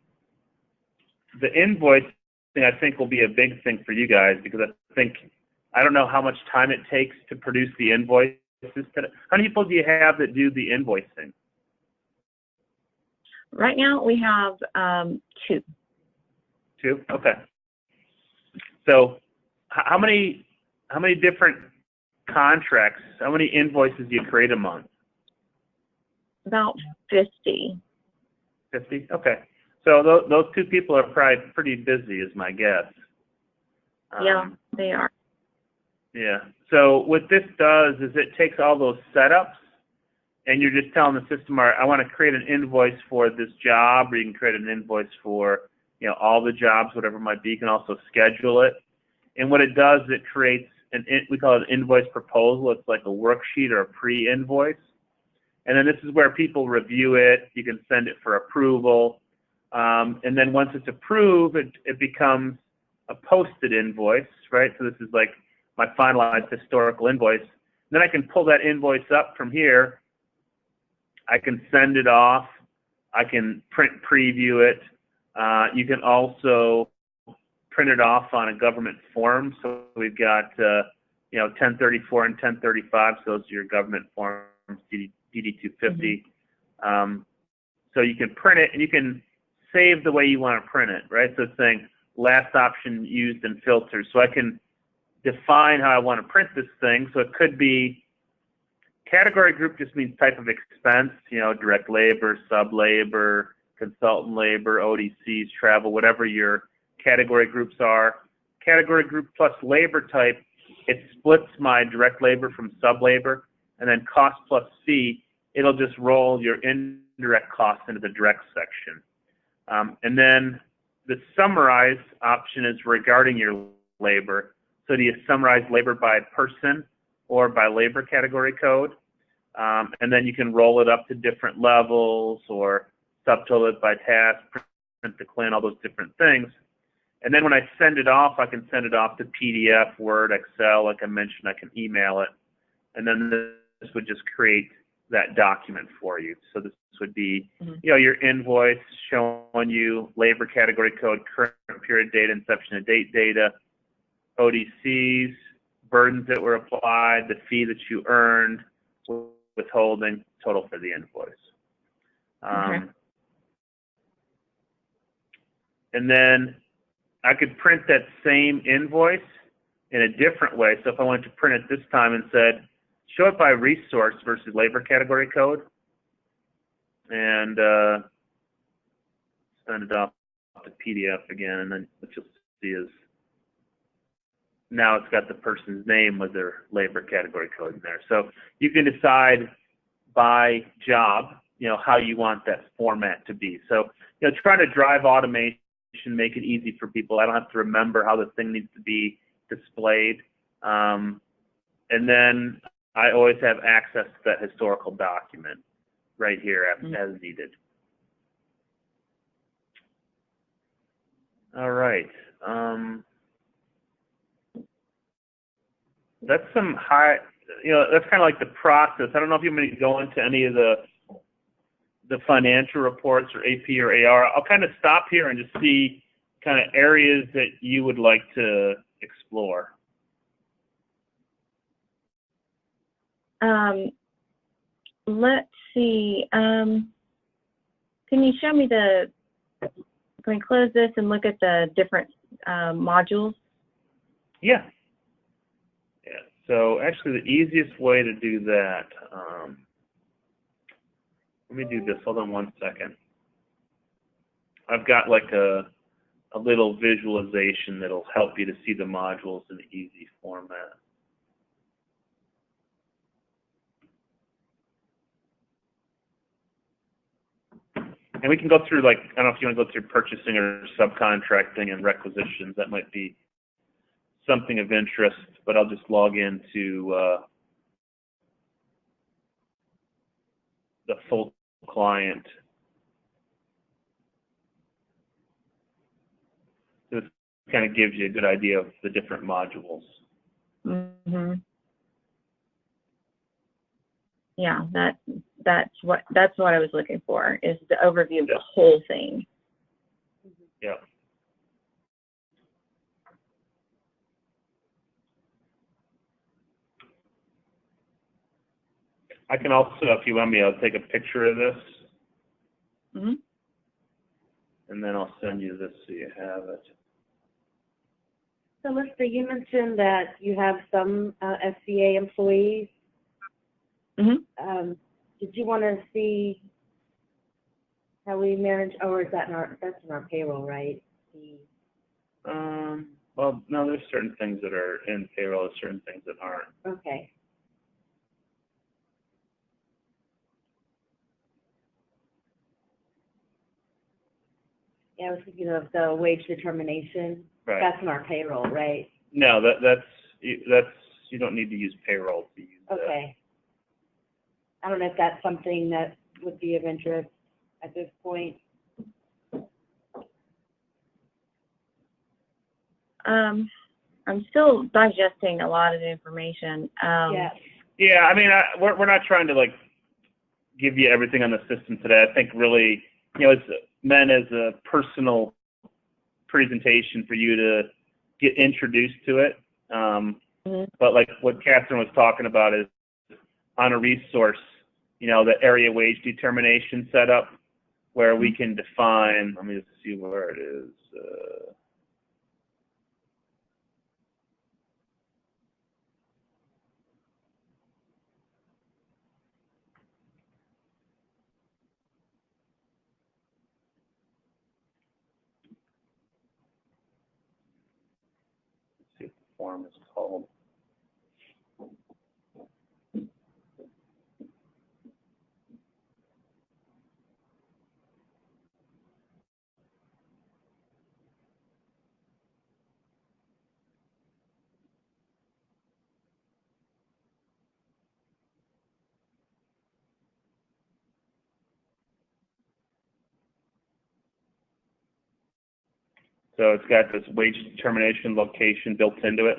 the invoicing, I think, will be a big thing for you guys because I don't know how much time it takes to produce the invoices today. How many people do you have that do the invoicing? Right now we have 2. 2? Okay. So how many different contracts, how many invoices do you create a month? About 50. 50? Okay. So those 2 people are probably pretty busy is my guess. Yeah, they are. Yeah. So what this does is it takes all those setups and you're just telling the system, all right, I want to create an invoice for this job, or you can create an invoice for all the jobs, whatever it might be. You can also schedule it. And what it does, it creates we call it an invoice proposal. It's like a worksheet or a pre-invoice. And then this is where people review it. You can send it for approval. And then once it's approved, it becomes a posted invoice, right? So this is like my finalized historical invoice. Then I can pull that invoice up from here. I can send it off. I can print preview it. You can also print it off on a government form. So we've got 1034 and 1035. So those are your government forms, DD250. So you can print it and you can save the way you want to print it, right? So it's saying last option used and filtered. So I can define how I want to print this thing. So it could be category group just means type of expense, direct labor, sub-labor, consultant labor, ODCs, travel, whatever your category groups are. Category group plus labor type, it splits my direct labor from sub-labor, and then cost plus fee, it'll just roll your indirect costs into the direct section. And then the summarize option is regarding your labor. So do you summarize labor by person or by labor category code? And then you can roll it up to different levels or subtotal it by task, print the CLIN, all those different things. And then when I send it off, I can send it off to PDF, Word, Excel, like I mentioned, I can email it. And then this would just create that document for you. So this would be, your invoice showing you labor category code, current period data, inception and date data, ODCs, burdens that were applied, the fee that you earned, withholding, total for the invoice. And then I could print that same invoice in a different way. So if I wanted to print it this time and said, show it by resource versus labor category code, and send it off to PDF again, and then what you'll see is now it's got the person's name with their labor category code in there. So you can decide by job, how you want that format to be. So, trying to drive automation make it easy for people. I don't have to remember how the thing needs to be displayed. And then I always have access to that historical document right here as needed. All right. That's some high, that's kind of like the process. I don't know if you want me to go into any of the financial reports or AP or AR. I'll kind of stop here and just see kind of areas that you would like to explore. Let's see. Can you show me can we close this and look at the different modules? Yeah. Yeah. So actually the easiest way to do that, let me do this. Hold on one second. I've got like a little visualization that'll help you to see the modules in an easy format. And we can go through, like, I don't know if you want to go through purchasing or subcontracting and requisitions. That might be something of interest, but I'll just log into the full client. This kind of gives you a good idea of the different modules. Mm-hmm. Yeah, that's what I was looking for, is the overview of the whole thing. Yeah. I can also, if you want me, I'll take a picture of this. Mm-hmm. And then I'll send you this so you have it. So, Lester, you mentioned that you have some SCA employees. Mm-hmm. Did you want to see how we manage, or is that's in our payroll, right? Well, no, there's certain things that are in payroll, there's certain things that aren't. Okay. Yeah, I was thinking of the wage determination. Right. That's in our payroll, right? No, that's you don't need to use payroll to use that. Okay. I don't know if that's something that would be of interest at this point. I'm still digesting a lot of information. Yeah. Yeah, I mean, we're not trying to like give you everything on the system today. I think really, it's meant as a personal presentation for you to get introduced to it. Mm-hmm. But like what Catherine was talking about is on a resource, the area wage determination setup where we can define, let me just see where it is. Let's see what the form is called. So it's got this wage determination location built into it.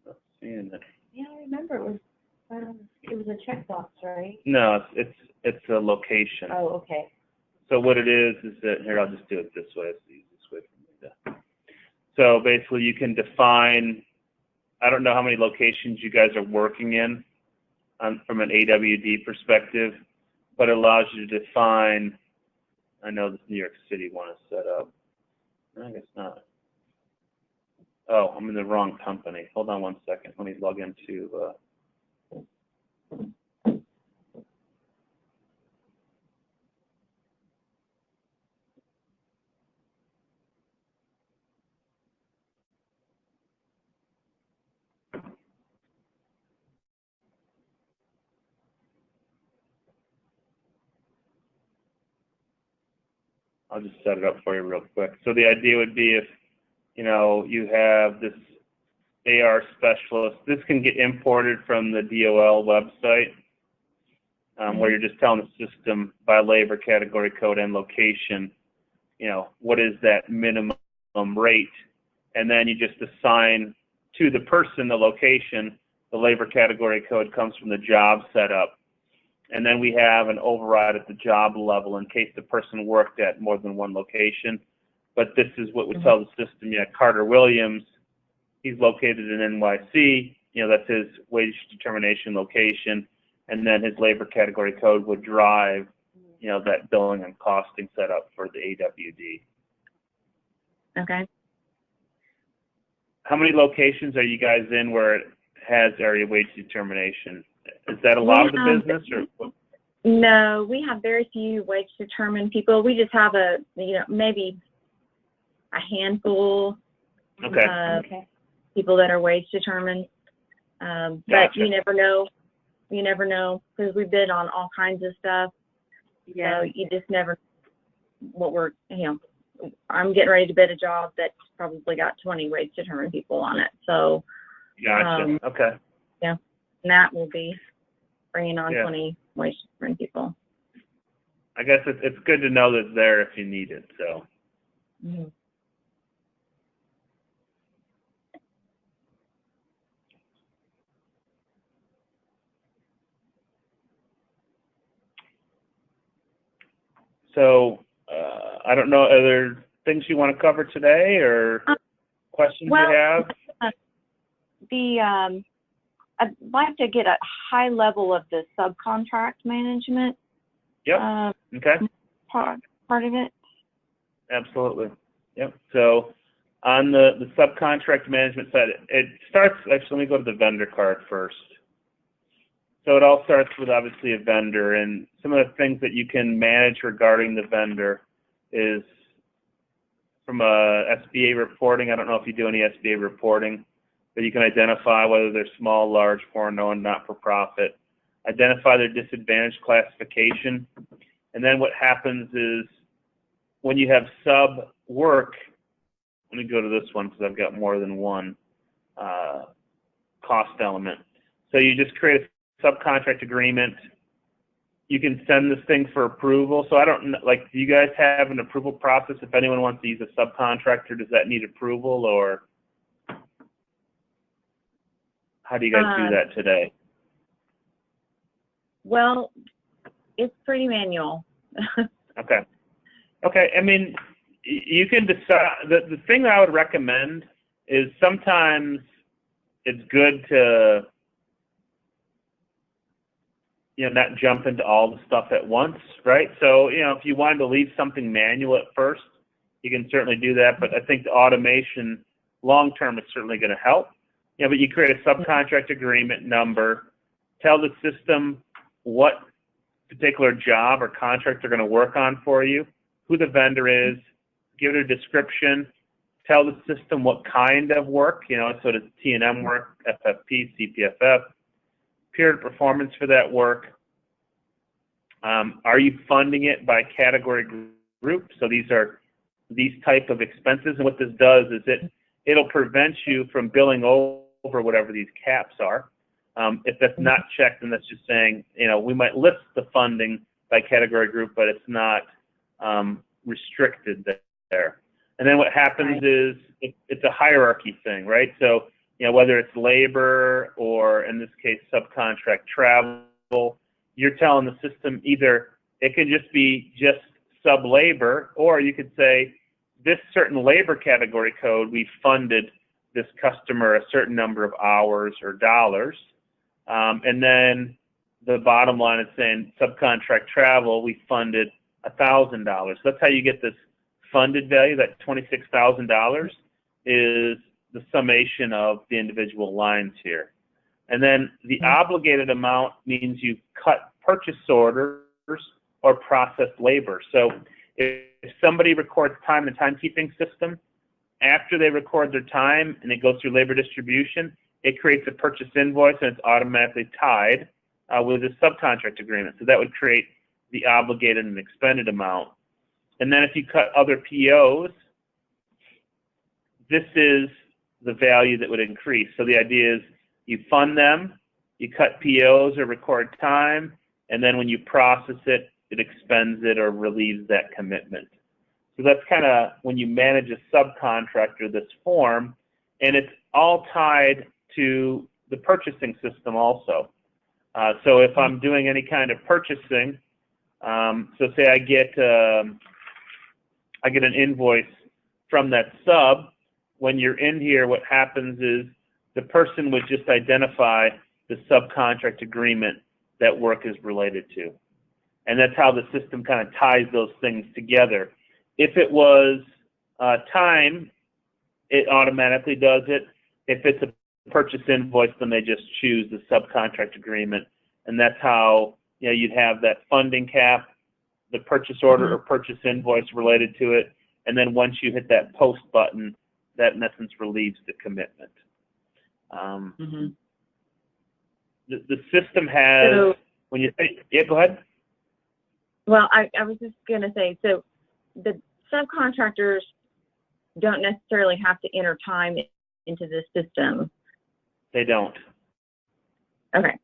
Not seeing it. Yeah, I remember it was a checkbox, right? No, it's a location. Oh, okay. So what it is that, here, I'll just do it this way. It's the easiest way for me to. So basically you can define, I don't know how many locations you guys are working in from an AWD perspective, but it allows you to define, I know this New York City one is set up. I guess not. Oh, I'm in the wrong company. Hold on one second. Let me log into, I'll just set it up for you real quick. So the idea would be if, you know, you have this AR specialist, this can get imported from the DOL website, where you're just telling the system by labor category code and location, you know, what is that minimum rate, and then you just assign to the person the location. The labor category code comes from the job setup, and then we have an override at the job level in case the person worked at more than one location. But this is what we tell the system. Yeah, Carter Williams, he's located in NYC. You know, that's his wage determination location, and then his labor category code would drive, you know, that billing and costing setup for the AWD. Okay. How many locations are you guys in where it has area wage determination? Is that a lot of the business, or what? No, we have very few wage determined people. We just have maybe a handful of people that are wage determined. But Gotcha. you never know. You never know, because we bid on all kinds of stuff. Yeah. So you just never I'm getting ready to bid a job that's probably got 20 wage determined people on it. So Gotcha. Okay. yeah, and that will be bringing on Yeah. 20 wage determined people. I guess it's good to know that it's there if you need it. So. Mm-hmm. So, I don't know, are there things you want to cover today, or questions you have? I'd like to get a high level of the subcontract management. Yep. Okay. Part of it. Absolutely. Yep. So, on the subcontract management side, it starts, actually, let me go to the vendor card first. So it all starts with obviously a vendor, and some of the things that you can manage regarding the vendor is from a SBA reporting. I don't know if you do any SBA reporting, but you can identify whether they're small, large, foreign-owned, not-for-profit, identify their disadvantaged classification, and then what happens is when you have sub work, let me go to this one because I've got more than one cost element. So you just create a subcontract agreement. You can send this thing for approval. So I don't, like, do you guys have an approval process if anyone wants to use a subcontractor? Does that need approval, or how do you guys do that today? Well, it's pretty manual. Okay. Okay. I mean, you can decide. The thing that I would recommend is sometimes it's good to, not jump into all the stuff at once, right? So, if you wanted to leave something manual at first, you can certainly do that. But I think the automation long term is certainly going to help. But you create a subcontract agreement number, tell the system what particular job or contract they're going to work on for you, who the vendor is, give it a description, tell the system what kind of work, so does T&M work, FFP, CPFF, period of performance for that work. Are you funding it by category group? So these are these type of expenses, and what this does is it'll prevent you from billing over whatever these caps are. If that's not checked, then that's just saying, we might list the funding by category group, but it's not restricted there. And then what happens is it's a hierarchy thing, right? So, whether it's labor or, in this case, subcontract travel, you're telling the system either it can just be just sub-labor, or you could say, this certain labor category code, we funded this customer a certain number of hours or dollars. And then the bottom line is saying subcontract travel, we funded $1,000. So that's how you get this funded value. That $26,000 is the summation of the individual lines here. And then the obligated amount means you cut purchase orders or processed labor. So if somebody records time in a timekeeping system, after they record their time and it goes through labor distribution, it creates a purchase invoice and it's automatically tied with a subcontract agreement. So that would create the obligated and expended amount. And then if you cut other POs, this is the value that would increase. So the idea is you fund them, you cut POs or record time, and then when you process it, it expends it or relieves that commitment. So that's kind of when you manage a subcontractor, this form, and it's all tied to the purchasing system also. So if I'm doing any kind of purchasing, so say I get an invoice from that sub. When you're in here, what happens is the person would just identify the subcontract agreement that work is related to. And that's how the system kind of ties those things together. If it was time, it automatically does it. If it's a purchase invoice, then they just choose the subcontract agreement. And that's how, you know, you'd have that funding cap, the purchase order or purchase invoice related to it. And then once you hit that post button, that in essence relieves the commitment. The system has, so, when you say, yeah, go ahead. Well, I was just going to say, so the subcontractors don't necessarily have to enter time into the system. They don't. Okay.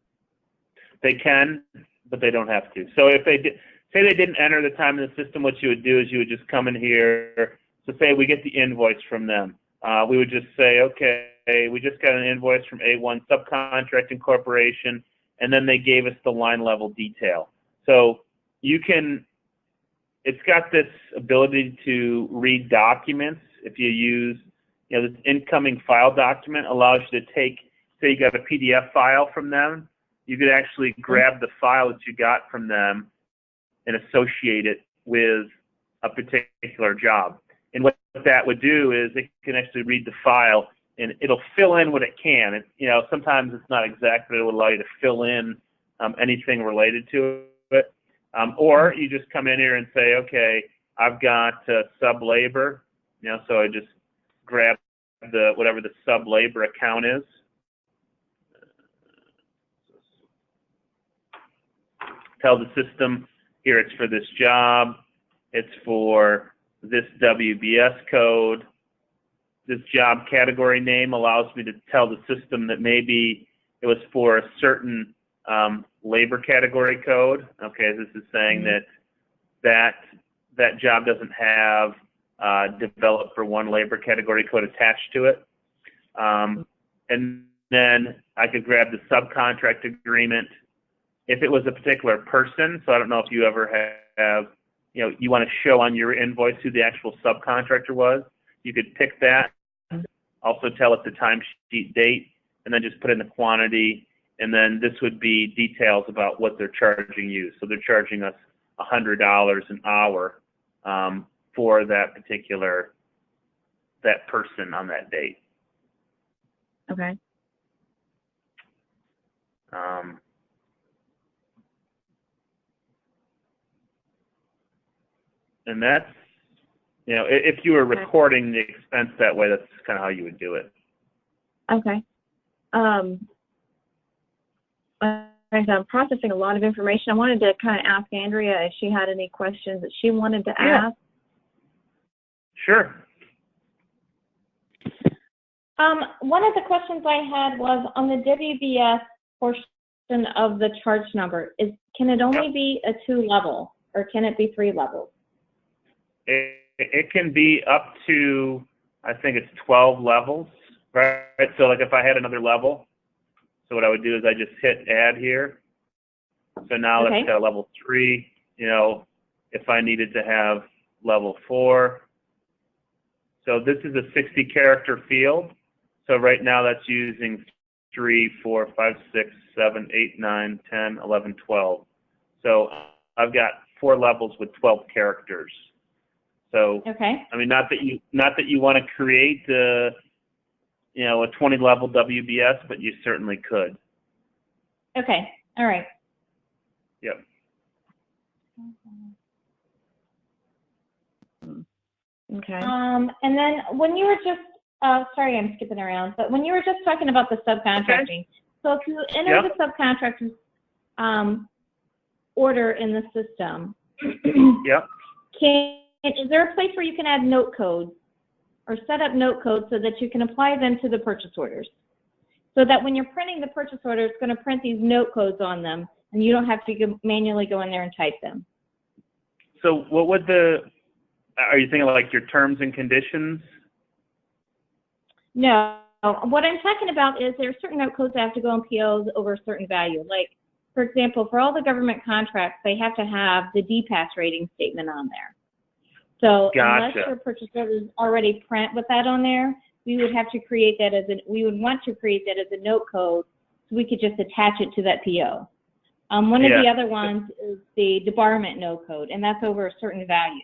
They can, but they don't have to. So if they did, say they didn't enter the time in the system, what you would do is you would just come in here. So say we get the invoice from them. We would just say, okay, we just got an invoice from A1 Subcontracting Corporation, and then they gave us the line level detail. So you can, it's got this ability to read documents. If you use, you know, this incoming file document allows you to take, say you got a PDF file from them, you could actually grab the file that you got from them and associate it with a particular job. And what that would do is it can actually read the file and it'll fill in what it can. It, you know, sometimes it's not exact, but it will allow you to fill in anything related to it. Or you just come in here and say, okay, I've got sub labor, you know, so I just grab the whatever the sub labor account is. Tell the system, here it's for this job, it's for this WBS code. This job category name allows me to tell the system that maybe it was for a certain labor category code. Okay, this is saying that job doesn't have developed for one labor category code attached to it. And then I could grab the subcontract agreement. If it was a particular person, so I don't know if you ever have, you know, you want to show on your invoice who the actual subcontractor was, you could pick that, also tell it the timesheet date, and then just put in the quantity, and then this would be details about what they're charging you. So they're charging us $100 an hour for that particular, that person on that date. Okay. And that's, you know, if you were recording the expense that way, that's kind of how you would do it. Okay. I'm processing a lot of information. I wanted to kind of ask Andrea if she had any questions that she wanted to ask. Sure. One of the questions I had was on the WBS portion of the charge number. Can it only be a 2-level, or can it be 3 levels? It can be up to, I think it's 12 levels, right? So like if I had another level, so what I would do is I just hit add here. So now let's go level 3, you know, if I needed to have level 4. So this is a 60 character field. So right now that's using 3, 4, 5, 6, 7, 8, 9, 10, 11, 12. So I've got 4 levels with 12 characters. So, I mean, not that you want to create you know, a 20 level WBS, but you certainly could. Okay. All right. Yep. Okay. And then when you were just, sorry, I'm skipping around, but when you were just talking about the subcontracting, so if you enter the subcontractor's order in the system, can is there a place where you can add note codes or set up note codes so that you can apply them to the purchase orders? So that when you're printing the purchase order, it's going to print these note codes on them, and you don't have to manually go in there and type them. So what would are you thinking like your terms and conditions? No. What I'm talking about is there are certain note codes that have to go on POs over a certain value. Like, for example, for all the government contracts, they have to have the DPAS rating statement on there. So Gotcha. unless your purchase order is already print with that on there, we would have to create that we would want to create that as a note code so we could just attach it to that PO. One of the other ones is the debarment note code, and that's over a certain value.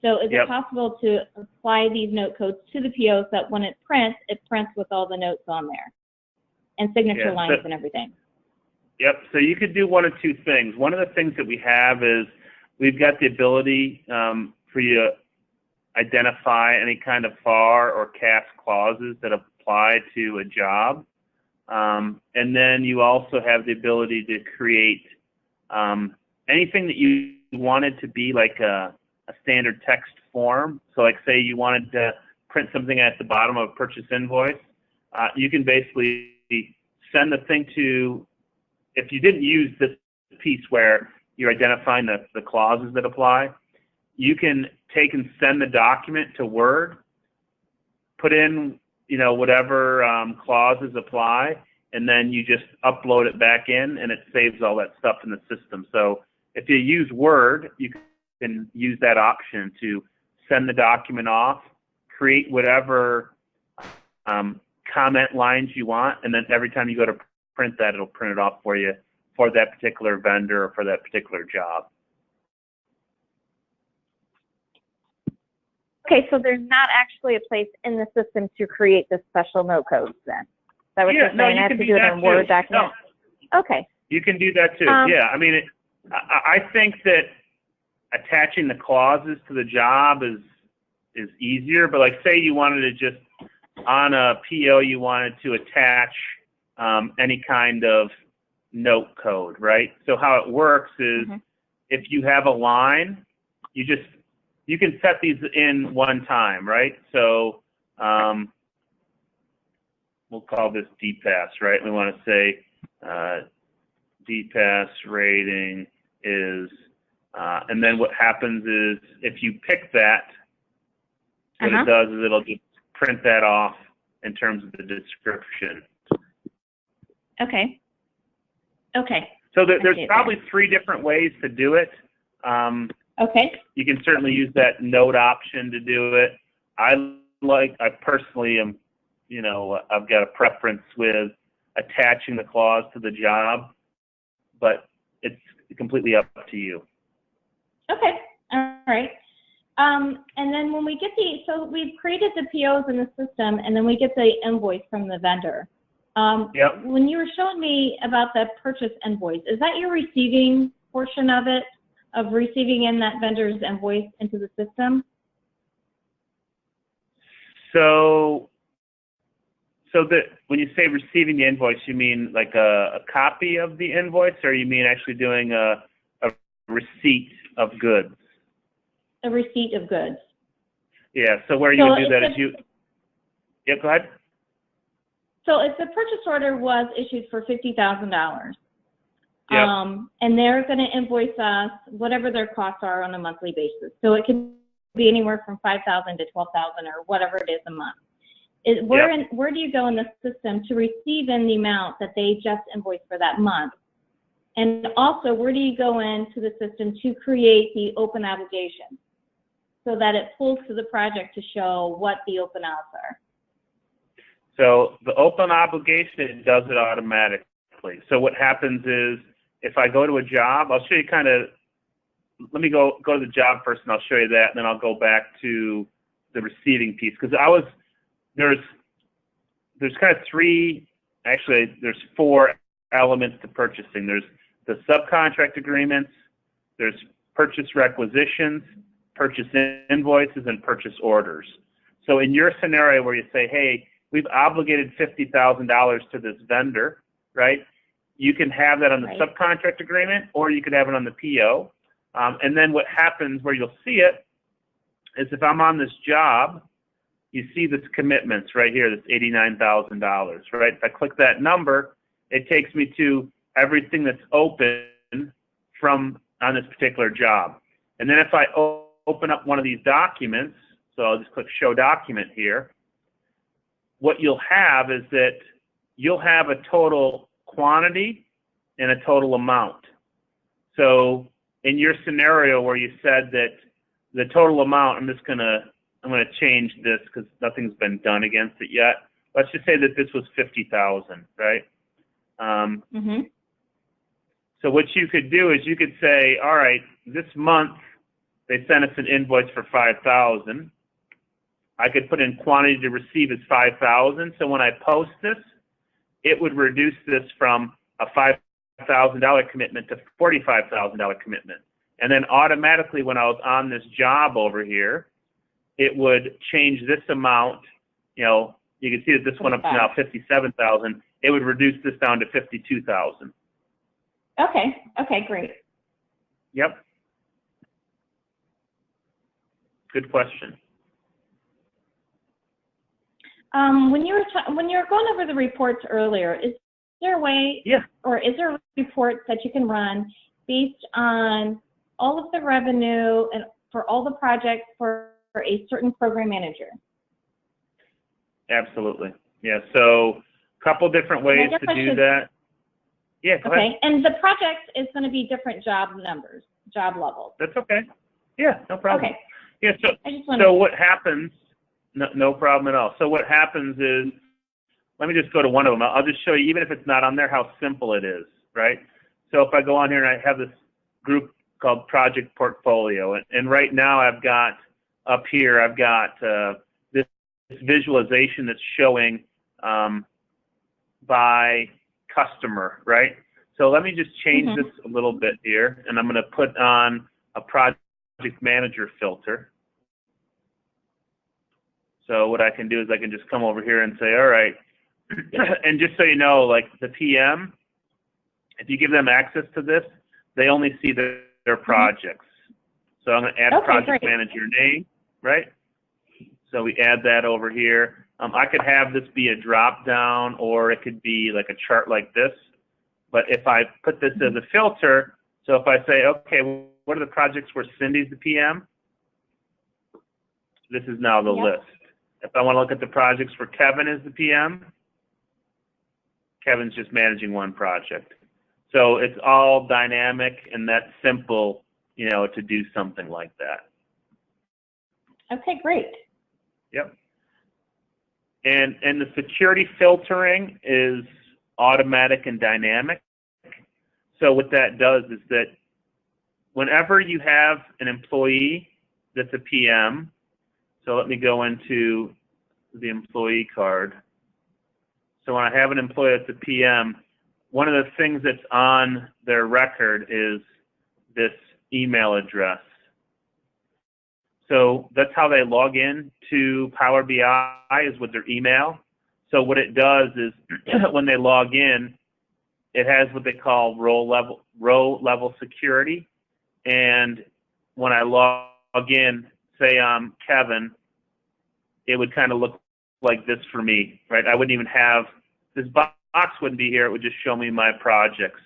So is it possible to apply these note codes to the PO so that when it prints with all the notes on there and signature lines and everything? Yep. So you could do one of two things. One of the things that we have is we've got the ability for you to identify any kind of FAR or CAS clauses that apply to a job. And then you also have the ability to create anything that you wanted to be like a standard text form. So like say you wanted to print something at the bottom of a purchase invoice, you can basically send the thing to, if you didn't use this piece where you're identifying the clauses that apply, you can take and send the document to Word, put in whatever clauses apply, and then you just upload it back in, and it saves all that stuff in the system. So if you use Word, you can use that option to send the document off, create whatever comment lines you want, and then every time you go to print that, it'll print it off for you for that particular vendor or for that particular job. Okay, so there's not actually a place in the system to create the special note codes then? Is that what you're saying? No, you I have can to do do it that in Word too. document? No. Okay. You can do that too. Yeah, I mean, I think that attaching the clauses to the job is easier, but like say you wanted to just, on a PO, you wanted to attach any kind of note code, right? So how it works is if you have a line, you can set these in one time, right? So we'll call this DPAS, right? We want to say DPAS rating is, and then what happens is if you pick that, what it does is it'll just print that off in terms of the description. Okay. Okay. So there's probably 3 different ways to do it. Okay. You can certainly use that note option to do it. I personally am, I've got a preference with attaching the clause to the job, but it's completely up to you. Okay. All right. And then when we get so we've created the POs in the system, and then we get the invoice from the vendor. When you were showing me about the purchase invoice, is that your receiving portion of it, of receiving in that vendor's invoice into the system? So when you say receiving the invoice, you mean like a copy of the invoice, or you mean actually doing a receipt of goods? A receipt of goods. Yeah, so where you would do that is yeah, go ahead. So if the purchase order was issued for $50,000, and they're going to invoice us whatever their costs are on a monthly basis. So it can be anywhere from $5,000 to $12,000 or whatever it is a month. Where do you go in the system to receive in the amount that they just invoiced for that month? And also, where do you go into the system to create the open obligation so that it pulls to the project to show what the open outs are? So the open obligation, it does it automatically. So what happens is, if I go to a job, I'll show you kind of, let me go to the job first and I'll show you that, and then I'll go back to the receiving piece. Because there's kind of 3, actually there's 4 elements to purchasing. There's the subcontract agreements, there's purchase requisitions, purchase invoices, and purchase orders. So in your scenario where you say, hey, we've obligated $50,000 to this vendor, right? You can have that on the subcontract agreement, or you could have it on the PO. And then what happens where you'll see it is if I'm on this job, you see this commitments right here, this $89,000, right? If I click that number, it takes me to everything that's open from on this particular job. And then if I open up one of these documents, so I'll just click Show Document here, what you'll have is that you'll have a total quantity and a total amount. So in your scenario where you said that the total amount, I'm going to change this because nothing's been done against it yet. Let's just say that this was 50,000, right? So what you could do is you could say, all right, this month they sent us an invoice for 5,000. I could put in quantity to receive as 5,000. So when I post this, it would reduce this from a $5,000 commitment to $45,000 commitment. And then automatically when I was on this job over here, it would change this amount. You know, you can see that this went up to now 57,000. It would reduce this down to 52,000. Okay. Okay, great. Yep. Good question. When you were going over the reports earlier, is there a way, or is there reports that you can run based on all of the revenue and for all the projects for a certain program manager? Absolutely. Yeah. So a couple different ways to do that. Yeah. Go ahead. And the project is going to be different job numbers, job levels. That's okay. Yeah. No problem. Okay. Yeah. So what happens? No problem at all. So what happens is, let me just go to one of them. I'll just show you, even if it's not on there, how simple it is, right? So if I go on here and I have this group called Project Portfolio, and right now I've got up here, I've got this visualization that's showing by customer, right? So let me just change this a little bit here, and I'm going to put on a project manager filter. So what I can do is I can just come over here and say, all right, and just so you know, like the PM, if you give them access to this, they only see their projects. So I'm going to add project manager name, right? So we add that over here. I could have this be a drop down, or it could be like a chart like this. But if I put this as a filter, so if I say, okay, what are the projects where Cindy's the PM? This is now the list. If I want to look at the projects where Kevin is the PM, Kevin's just managing one project. So it's all dynamic, and that's simple, you know, to do something like that. Okay, great. Yep. And the security filtering is automatic and dynamic. So what that does is that whenever you have an employee that's a PM, so let me go into the employee card. So when I have an employee that's a PM, one of the things that's on their record is this email address. So that's how they log in to Power BI, is with their email. So what it does is when they log in, it has what they call row level security. And when I log in, say I'm Kevin, it would kind of look like this for me, right? I wouldn't even have, this box wouldn't be here, it would just show me my projects.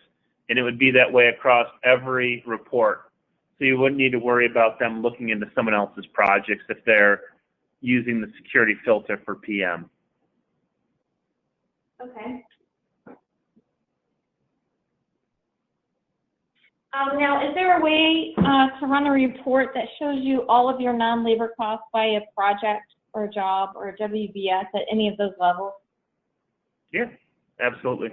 And it would be that way across every report. So you wouldn't need to worry about them looking into someone else's projects if they're using the security filter for PM. Okay. Now, is there a way to run a report that shows you all of your non-labor costs by a project or a job or a WBS at any of those levels? Yeah, absolutely.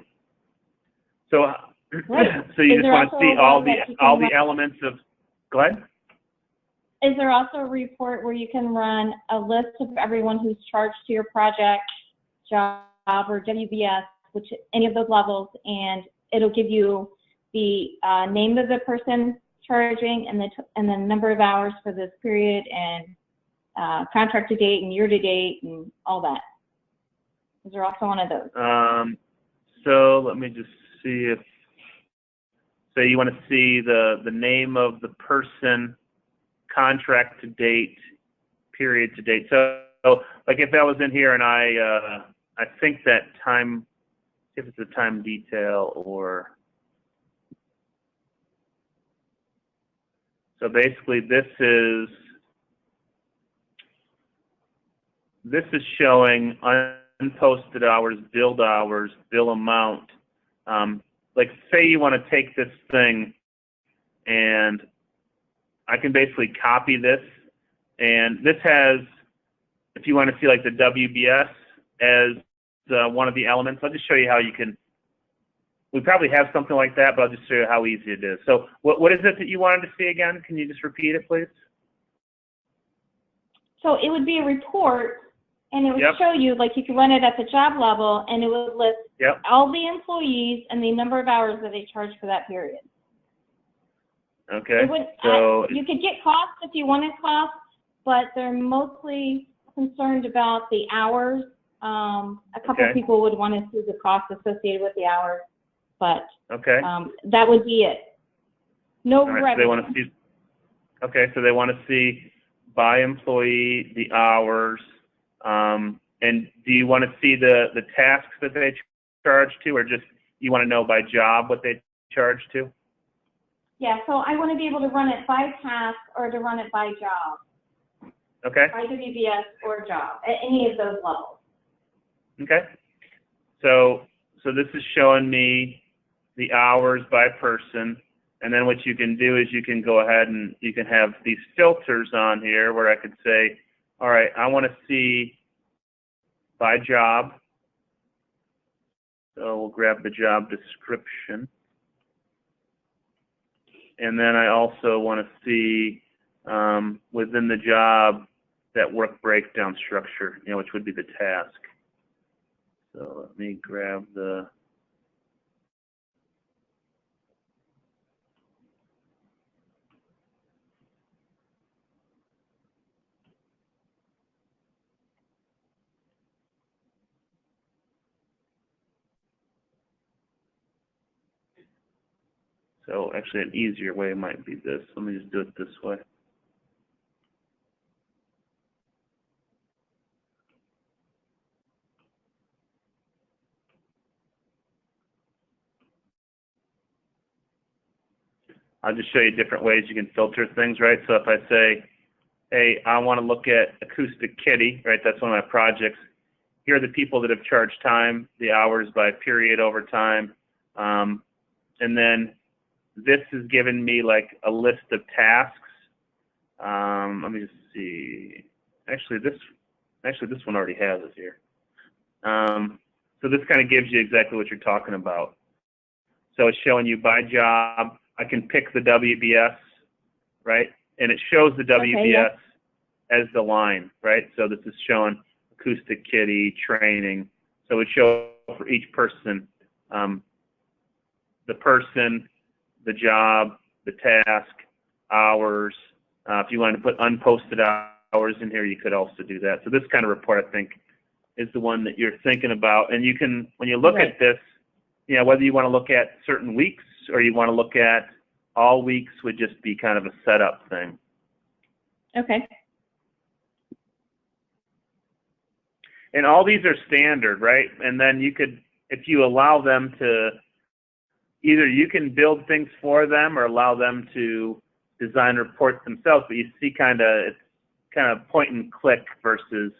So, so you just want to see all the elements of. Go ahead. Is there also a report where you can run a list of everyone who's charged to your project, job, or WBS, which any of those levels, and it'll give you the name of the person charging and the number of hours for this period, and contract to date and year to date and all that? Is there also one of those? So let me just see if. So you want to see the name of the person, contract to date, period to date. So like if that was in here and I think that time, if it's a time detail or, so basically this is showing unposted hours, billed hours, bill amount. Like say you want to take this thing and I can basically copy this, and this has, if you want to see like the WBS as one of the elements, I'll just show you how you can, we probably have something like that, but I'll just show you how easy it is. So what is it that you wanted to see again? Can you just repeat it, please? So it would be a report, and it would Yep. show you, like you could run it at the job level, and it would list Yep. all the employees and the number of hours that they charged for that period. Okay. It would, So you could get costs if you wanted costs, but they're mostly concerned about the hours. A couple Okay. of people would want to see the costs associated with the hours, but okay. that would be it. No All right. So revenue. they want to see. Okay. So they want to see by employee the hours. And do you want to see the tasks that they charge to, or just you want to know by job what they charge to? Yeah, so I want to be able to run it by task or to run it by job, Okay. by WBS or job, at any of those levels. Okay. So this is showing me the hours by person, and then what you can do is you can go ahead and you can have these filters on here where I could say, all right, I want to see by job. So we'll grab the job description. And then I also want to see within the job that work breakdown structure, which would be the task. So let me grab the. So actually an easier way might be this. Let me just do it this way. I'll just show you different ways you can filter things, right? So if I say, hey, I want to look at Acoustic Kitty, right? That's one of my projects. Here are the people that have charged time, the hours by period over time. And then this has given me like a list of tasks. Let me just see. Actually, this one already has it here. So this kind of gives you exactly what you're talking about. So it's showing you by job. I can pick the WBS, right? And it shows the WBS Okay, yeah. as the line, right? So this is showing Acoustic Kitty, training. So it shows for each person, the person, the job, the task, hours. If you want to put unposted hours in here, you could also do that. So this kind of report, I think, is the one that you're thinking about. And you can, when you look Right. at this, whether you want to look at certain weeks or you want to look at all weeks would just be kind of a setup thing. Okay. And all these are standard, right? And then you could, if you allow them to, either you can build things for them or allow them to design reports themselves, but you see it's kind of point and click versus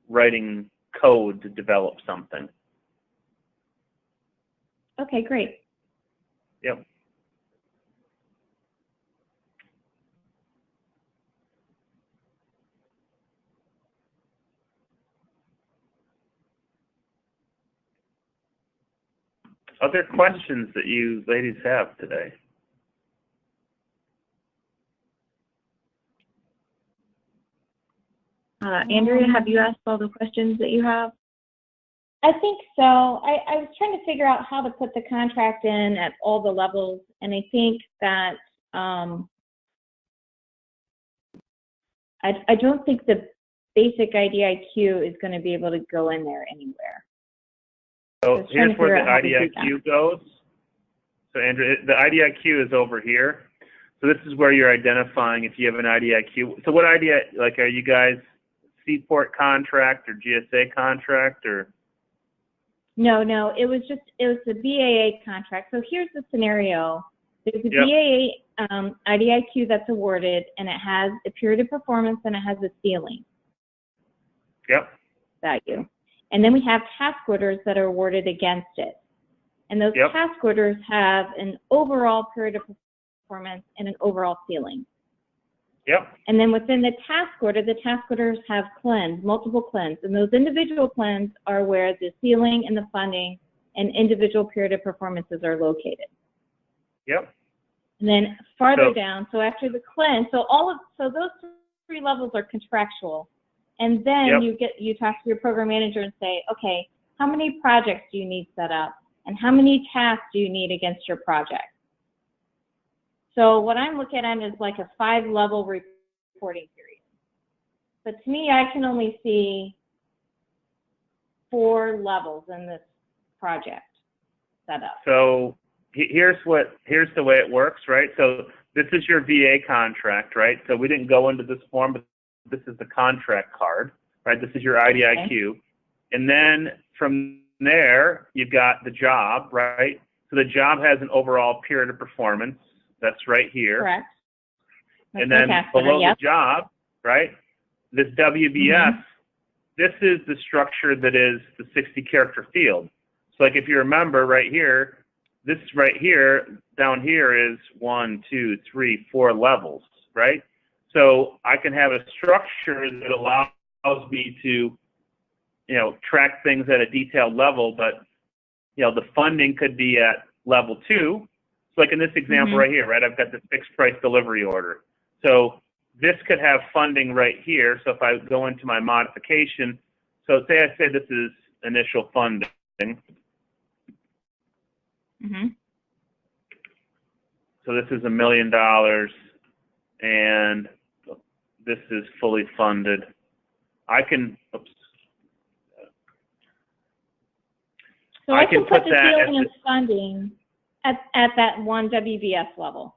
writing code to develop something. Okay, great. Yep. Other questions that you ladies have today? Andrea, have you asked all the questions that you have? I think so. I was trying to figure out how to put the contract in at all the levels, and I think that I don't think the basic IDIQ is going to be able to go in there anywhere. So here's where the IDIQ goes. So Andrew, the IDIQ is over here. So this is where you're identifying if you have an IDIQ. So what like, are you guys Seaport contract or GSA contract or? No, it was the BAA contract. So here's the scenario. There's a BAA IDIQ that's awarded, and it has a period of performance, and it has a ceiling value. And then we have task orders that are awarded against it. And those task orders have an overall period of performance and an overall ceiling. And then within the task orders have CLINs, multiple CLINs, and those individual CLINs are where the ceiling and the funding and individual period of performances are located. And then farther down, so after the CLIN, so those three levels are contractual, and then you talk to your program manager and say, okay, how many projects do you need set up, and how many tasks do you need against your project? So what I'm looking at is like a 5-level reporting period. But to me, I can only see 4 levels in this project set up. So here's the way it works, right? So this is your VA contract, right? So we didn't go into this form, but this is the contract card, right? This is your IDIQ. Okay. And then from there, you've got the job, right? So the job has an overall period of performance. That's right here. Correct. And then below the job, right, this WBS, this is the structure that is the 60-character field. So like if you remember right here, this right here, down here is 1, 2, 3, 4 levels, right? So I can have a structure that allows me to, track things at a detailed level, but, the funding could be at level 2. So like in this example right here, right, I've got this fixed price delivery order. So this could have funding right here. So if I go into my modification, so say I say this is initial funding. So this is $1 million, and this is fully funded. I can, So I can put the ceiling and funding at that one WBS level.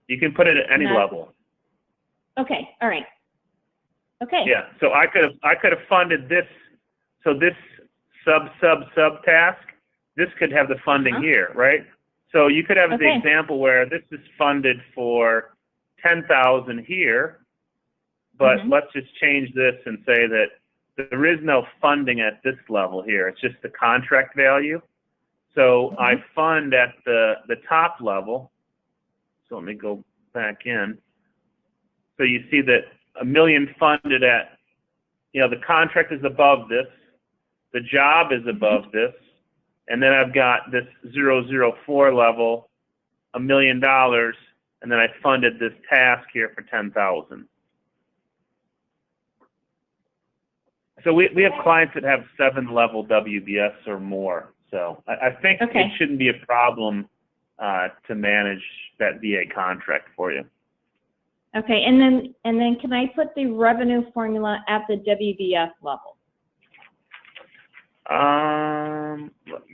You can put it at any level. Okay. All right. Okay. Yeah. So I could have funded this. So this sub task, this could have the funding here, right? So you could have the example where this is funded for $10,000 here, but let's just change this and say that there is no funding at this level here. It's just the contract value. So I fund at the top level. So let me go back in. So you see that $1 million funded at, the contract is above this, the job is above this, and then I've got this 004 level, $1 million, and then I funded this task here for $10,000. So we have clients that have 7-level WBS or more. So I think it shouldn't be a problem to manage that VA contract for you. Okay, and then can I put the revenue formula at the WBS level?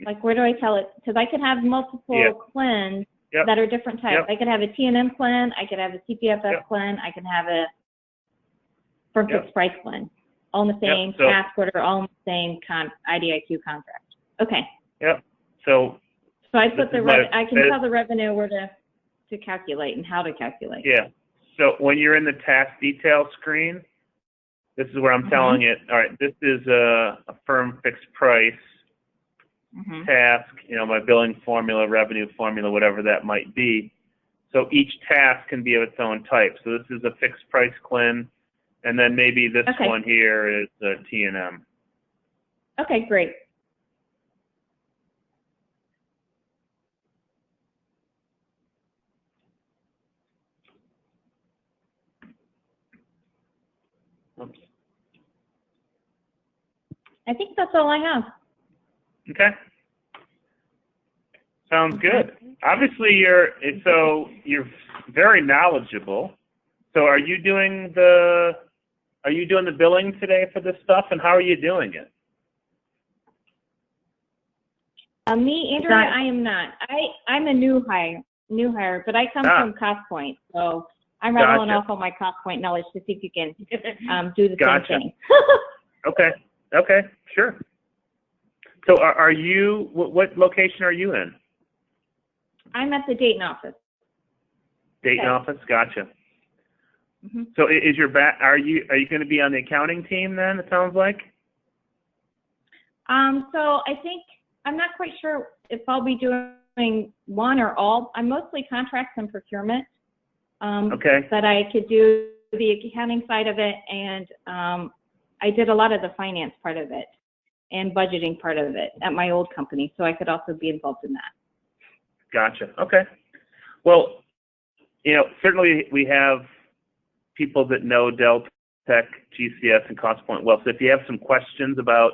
Like where do I tell it? Because I could have multiple CLINs that are different types. I could have a T&M CLIN, I could have a CPFS CLIN, I can have a firm fixed price CLIN. All in the same task order, all in the same IDIQ contract. Okay. So I put I can tell the revenue where to calculate and how to calculate. So when you're in the task detail screen, this is where I'm telling it, all right, this is a firm fixed price task, my billing formula, revenue formula, whatever that might be. So each task can be of its own type. So this is a fixed price CLIN, and then maybe this one here is a T&M. Okay, great. Oops. I think that's all I have. Okay. Sounds good. Obviously, you're very knowledgeable. So are you doing the billing today for this stuff, and how are you doing it? Me, Andrea, I am not. I'm a new hire. new hire, but I come from Cost Point, so I'm Gotcha. rattling off all my Cost Point knowledge to see if you can do the Gotcha. same thing. Okay, sure. So are you, what location are you in? I'm at the Dayton office. Dayton office, gotcha. Mm-hmm. So is your are you going to be on the accounting team then, it sounds like? So I think, I'm not quite sure if I'll be doing one or all. I'm mostly contracts and procurement. Okay. But I could do the accounting side of it, and I did a lot of the finance part of it and budgeting part of it at my old company, so I could also be involved in that. Gotcha. Okay. Well, certainly we have people that know Dell Tech, GCS, and Cost Point well. So if you have some questions about,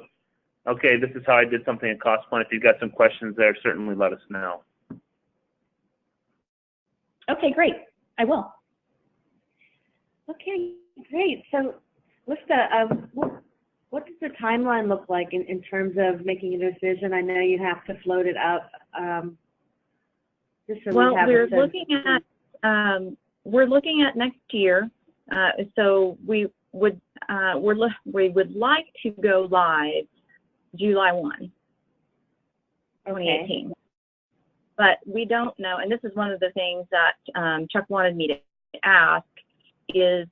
okay, this is how I did something at Cost Point, if you've got some questions there, certainly let us know. Okay, great. I will. Okay, great. So, Lista, what does the timeline look like in terms of making a decision? I know you have to float it up. Just so Well, we have we're looking at next year. So we would like to go live July 1, 2018. Okay. But we don't know, and this is one of the things that Chuck wanted me to ask is,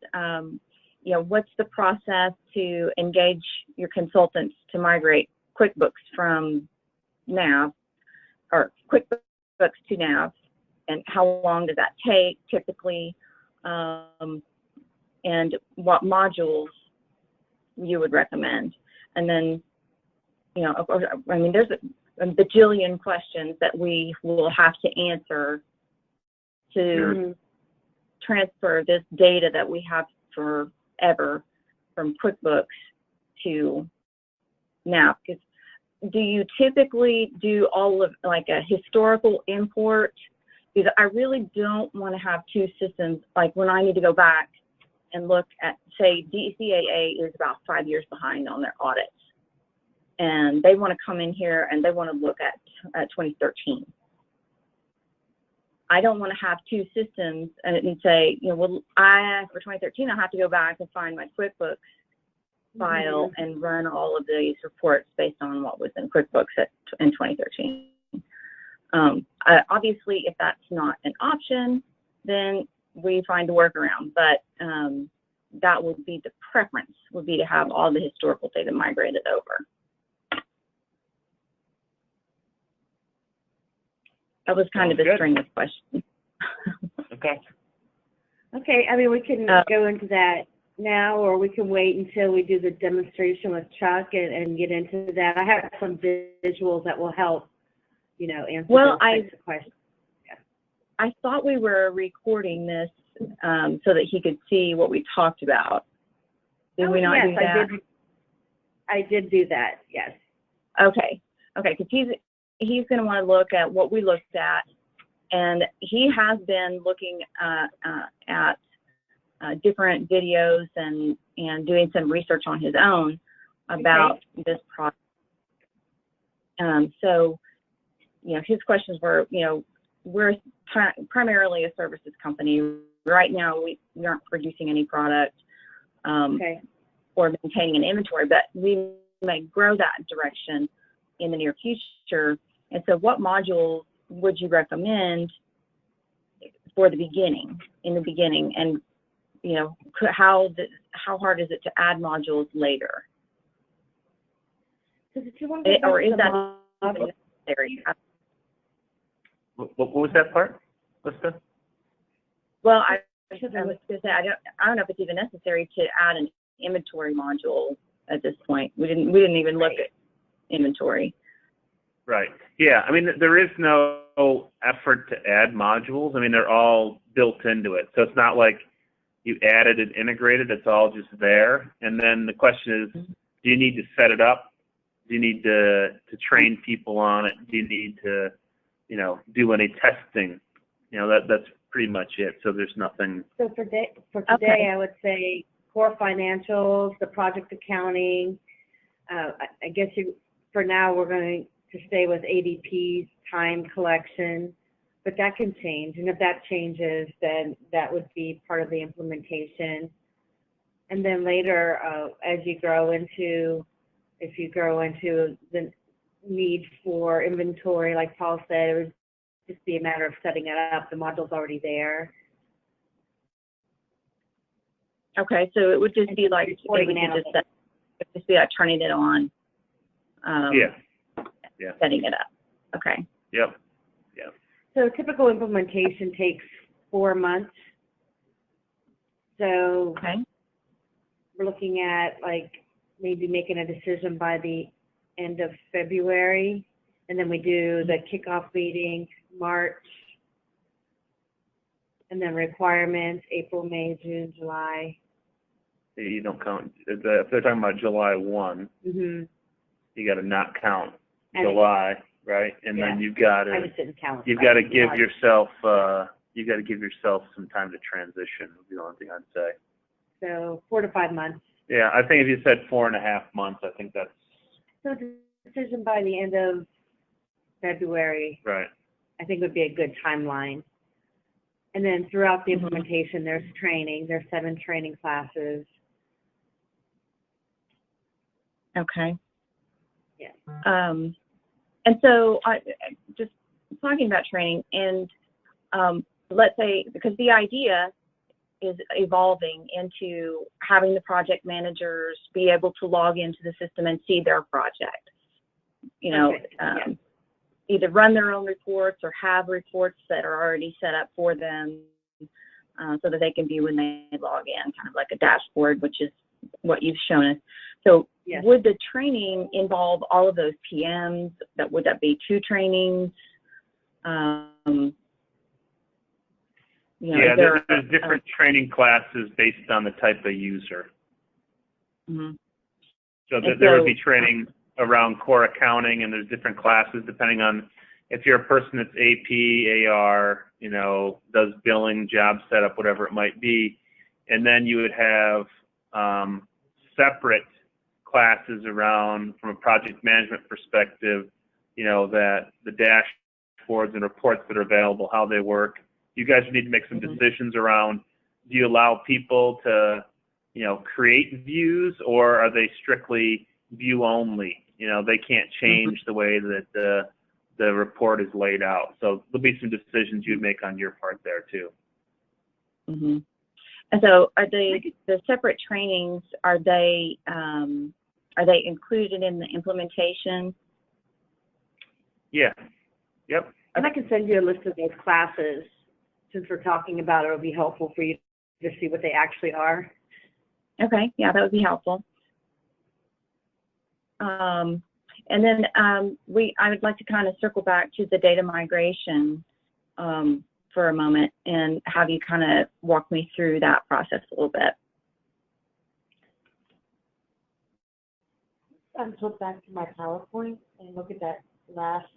what's the process to engage your consultants to migrate QuickBooks from NAV, or QuickBooks to NAV, and how long does that take typically, and what modules you would recommend. And then, of course, I mean, there's a bajillion questions that we will have to answer to transfer this data that we have forever from QuickBooks to NAV. Because do you typically do all of like a historical import? Because I really don't want to have two systems. Like when I need to go back and look at, say, DCAA is about 5 years behind on their audits, and they want to come in here and they want to look at 2013. I don't want to have two systems and say, well, for 2013, I'll have to go back and find my QuickBooks file and run all of these reports based on what was in QuickBooks in 2013. Obviously, if that's not an option, then we find a workaround, but that would be the preference, would be to have all the historical data migrated over. That was kind of a string of questions. Okay. Okay, I mean, we can go into that now, or we can wait until we do the demonstration with Chuck and get into that. I have some visuals that will help, answer those types of questions. Yeah. I thought we were recording this so that he could see what we talked about. Did we not do that? I did do that, yes. Okay, because he's going to want to look at what we looked at, and he has been looking at different videos and doing some research on his own about this product. So, his questions were, we're primarily a services company. Right now, we aren't producing any product or maintaining an inventory, but we may grow that direction in the near future. And so what modules would you recommend for the beginning, and, how hard is it to add modules later? Or is that necessary? What was that part, Lista? Well, I was going to say, I don't know if it's even necessary to add an inventory module at this point. We didn't even look at inventory. Right. Yeah. I mean, there is no effort to add modules. I mean, they're all built into it. So it's not like you added and integrated. It's all just there. And then the question is, do you need to set it up? Do you need to train people on it? Do you need to, do any testing? That's pretty much it. So there's nothing. So for today, I would say core financials, the project accounting. I guess for now we're going to stay with ADP's time collection, but that can change. And if that changes, then that would be part of the implementation. And then later, as you grow into, if you grow into the need for inventory, like Paul said, it would just be a matter of setting it up. The module's already there. Okay, so it would just be like, just be like turning it on. Yeah. Setting it up. Okay. Yep. So typical implementation takes 4 months. So Okay. we're looking at like maybe making a decision by the end of February, and then we do the kickoff meeting March, and then requirements April, May, June, July. You don't count, if they're talking about July 1, Mm-hmm. you got to not count July, right? And then you've got I to, just didn't count. you've got to give yourself, you got to give yourself some time to transition, would be the only thing I'd say. So 4 to 5 months. Yeah, I think if you said 4.5 months, I think that's So decision by the end of February, right. I think would be a good timeline. And then throughout the implementation, there's training. There's 7 training classes. Okay. Yeah. And so just talking about training, and let's say, because the idea is evolving into having the project managers be able to log into the system and see their project. You know, either run their own reports or have reports that are already set up for them so that they can view when they log in, kind of like a dashboard, which is what you've shown us. So would the training involve all of those PMs? Would that be 2 trainings? You know, yeah, there's different training classes based on the type of user. Mm-hmm. So there would be training around core accounting, and there's different classes depending on if you're a person that's AP, AR, you know, does billing, job setup, whatever it might be. And then you would have separate classes around, from a project management perspective, you know, that the dashboards and reports that are available, how they work. You guys need to make some decisions around, do you allow people to, you know, create views, or are they strictly view only? You know, they can't change the way that the report is laid out. So there'll be some decisions you'd make on your part there too. Mm-hmm. And so are the separate trainings, are they included in the implementation? Yeah. Yep. And I can send you a list of those classes. Since we're talking about it, it'll be helpful for you to see what they actually are. Okay. Yeah, that would be helpful. And then I would like to kind of circle back to the data migration for a moment and have you kind of walk me through that process a little bit. Flip back to my PowerPoint and look at that last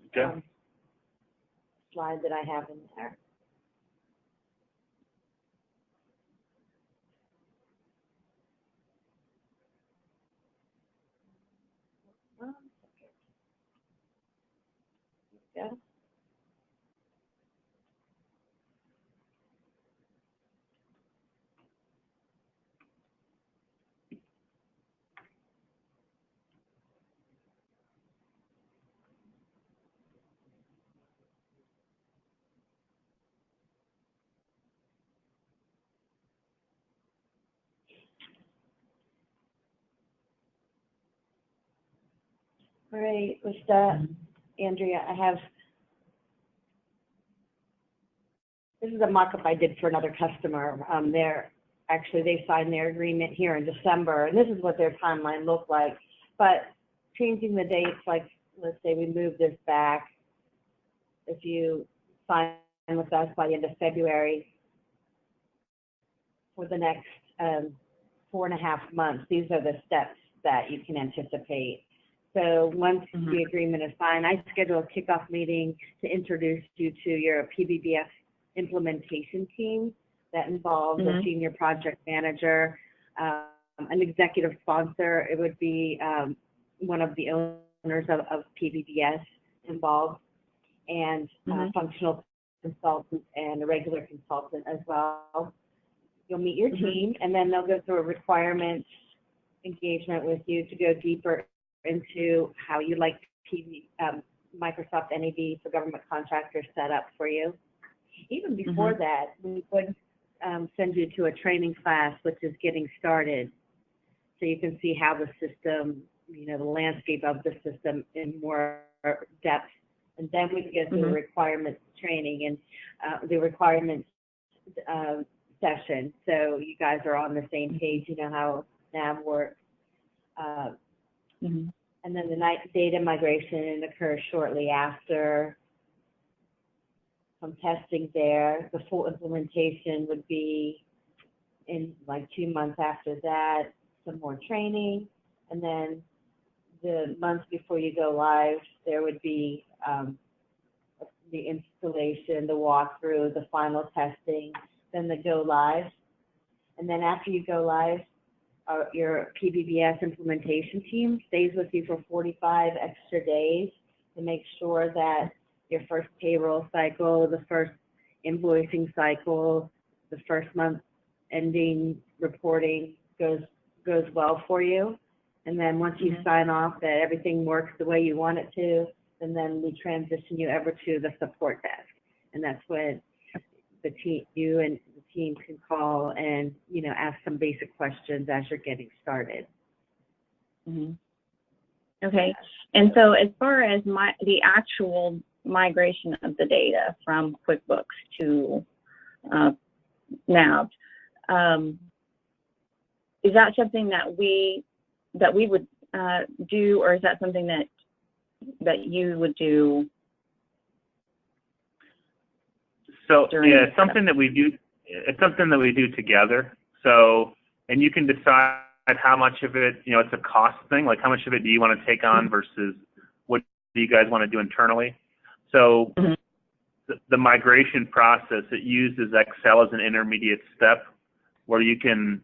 slide that I have in there. Yeah. All right, with that, Andrea, this is a mock-up I did for another customer. They signed their agreement here in December, and this is what their timeline looked like. But changing the dates, like let's say we move this back, if you sign with us by the end of February, for the next 4.5 months, these are the steps that you can anticipate. So once the agreement is signed, I schedule a kickoff meeting to introduce you to your PVBS implementation team that involves a senior project manager, an executive sponsor. It would be one of the owners of PVBS involved, and functional consultant and a regular consultant as well. You'll meet your team, and then they'll go through a requirements engagement with you to go deeper into how you like Microsoft NAV for government contractors set up for you. Even before that, we would send you to a training class, which is getting started, so you can see how the system, the landscape of the system in more depth. And then we get to the requirements training and the requirements session, so you guys are on the same page, you know how NAV works. And then the data migration occurs shortly after. Some testing there. The full implementation would be in like 2 months after that, some more training. And then the month before you go live, there would be the installation, the walkthrough, the final testing, then the go live. And then after you go live, your PVBS implementation team stays with you for 45 extra days to make sure that your first payroll cycle, the first invoicing cycle, the first month ending reporting goes well for you. And then once you sign off that everything works the way you want it to, and then we transition you over to the support desk. And that's when you and the team can call and, ask some basic questions as you're getting started. Okay. And so as far as the actual migration of the data from QuickBooks to NAV, is that something that we would do, or is that something that you would do? So yeah, it's something that we do. It's something that we do together. So, and you can decide how much of it, it's a cost thing. Like how much of it do you want to take on versus what do you guys want to do internally? So the migration process, it uses Excel as an intermediate step where you can,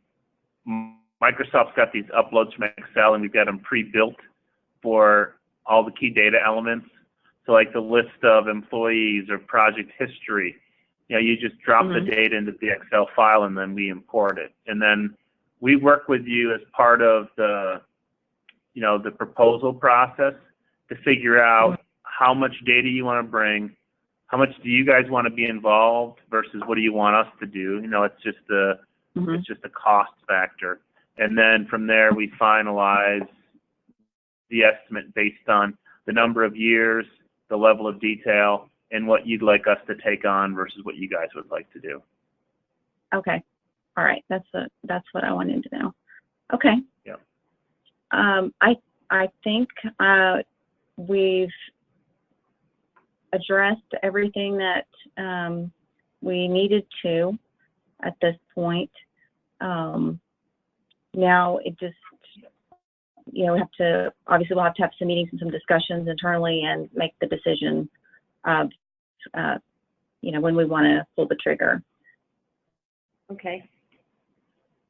Microsoft's got these uploads from Excel and we've got them pre-built for all the key data elements. So like the list of employees or project history, you just drop the data into the Excel file and then we import it. And then we work with you as part of the, the proposal process to figure out how much data you want to bring, how much do you guys want to be involved versus what do you want us to do. It's just it's just a cost factor. And then from there we finalize the estimate based on the number of years, the level of detail, and what you'd like us to take on versus what you guys would like to do. Okay. All right. That's what I wanted to know. Okay. Yeah. I think we've addressed everything that we needed to at this point. Now it just, we have to, obviously we'll have to have some meetings and some discussions internally and make the decision of, when we want to pull the trigger. Okay.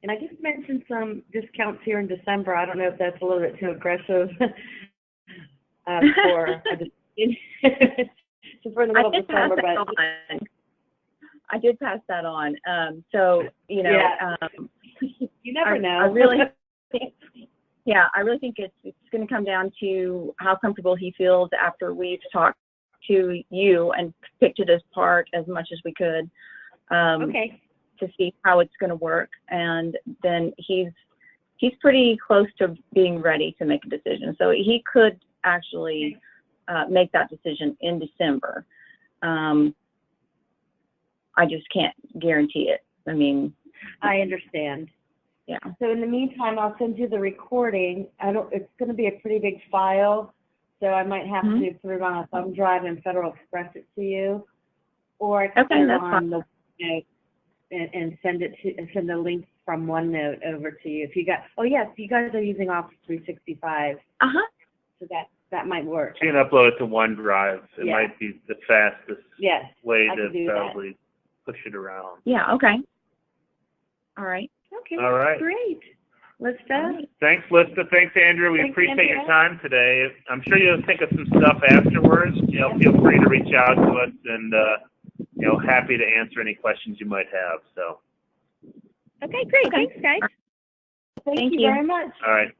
And I just mentioned some discounts here in December. I don't know if that's a little bit too aggressive for for the middle of December, but I did pass that on. You never know. I really think, I really think it's going to come down to how comfortable he feels after we've talked to you and picked it apart as much as we could. Okay. To see how it's going to work, and then he's pretty close to being ready to make a decision. So he could actually make that decision in December. I just can't guarantee it. I mean, I understand. Yeah. So in the meantime, I'll send you the recording. It's going to be a pretty big file, so I might have to put it on a thumb drive and Federal Express it to you, or I can put it on the note and send the link from OneNote over to you. If you got, you guys are using Office 365. So that might work. You can upload it to OneDrive. It might be the fastest way to probably push it around. Yeah. Okay. All right. Okay. All right. Great. Let's go. Thanks, Lista. Thanks, Andrew. We appreciate your time today. I'm sure you'll think of some stuff afterwards. Feel free to reach out to us, and happy to answer any questions you might have. So. Okay, great. Thanks, guys. Thank you very much. All right.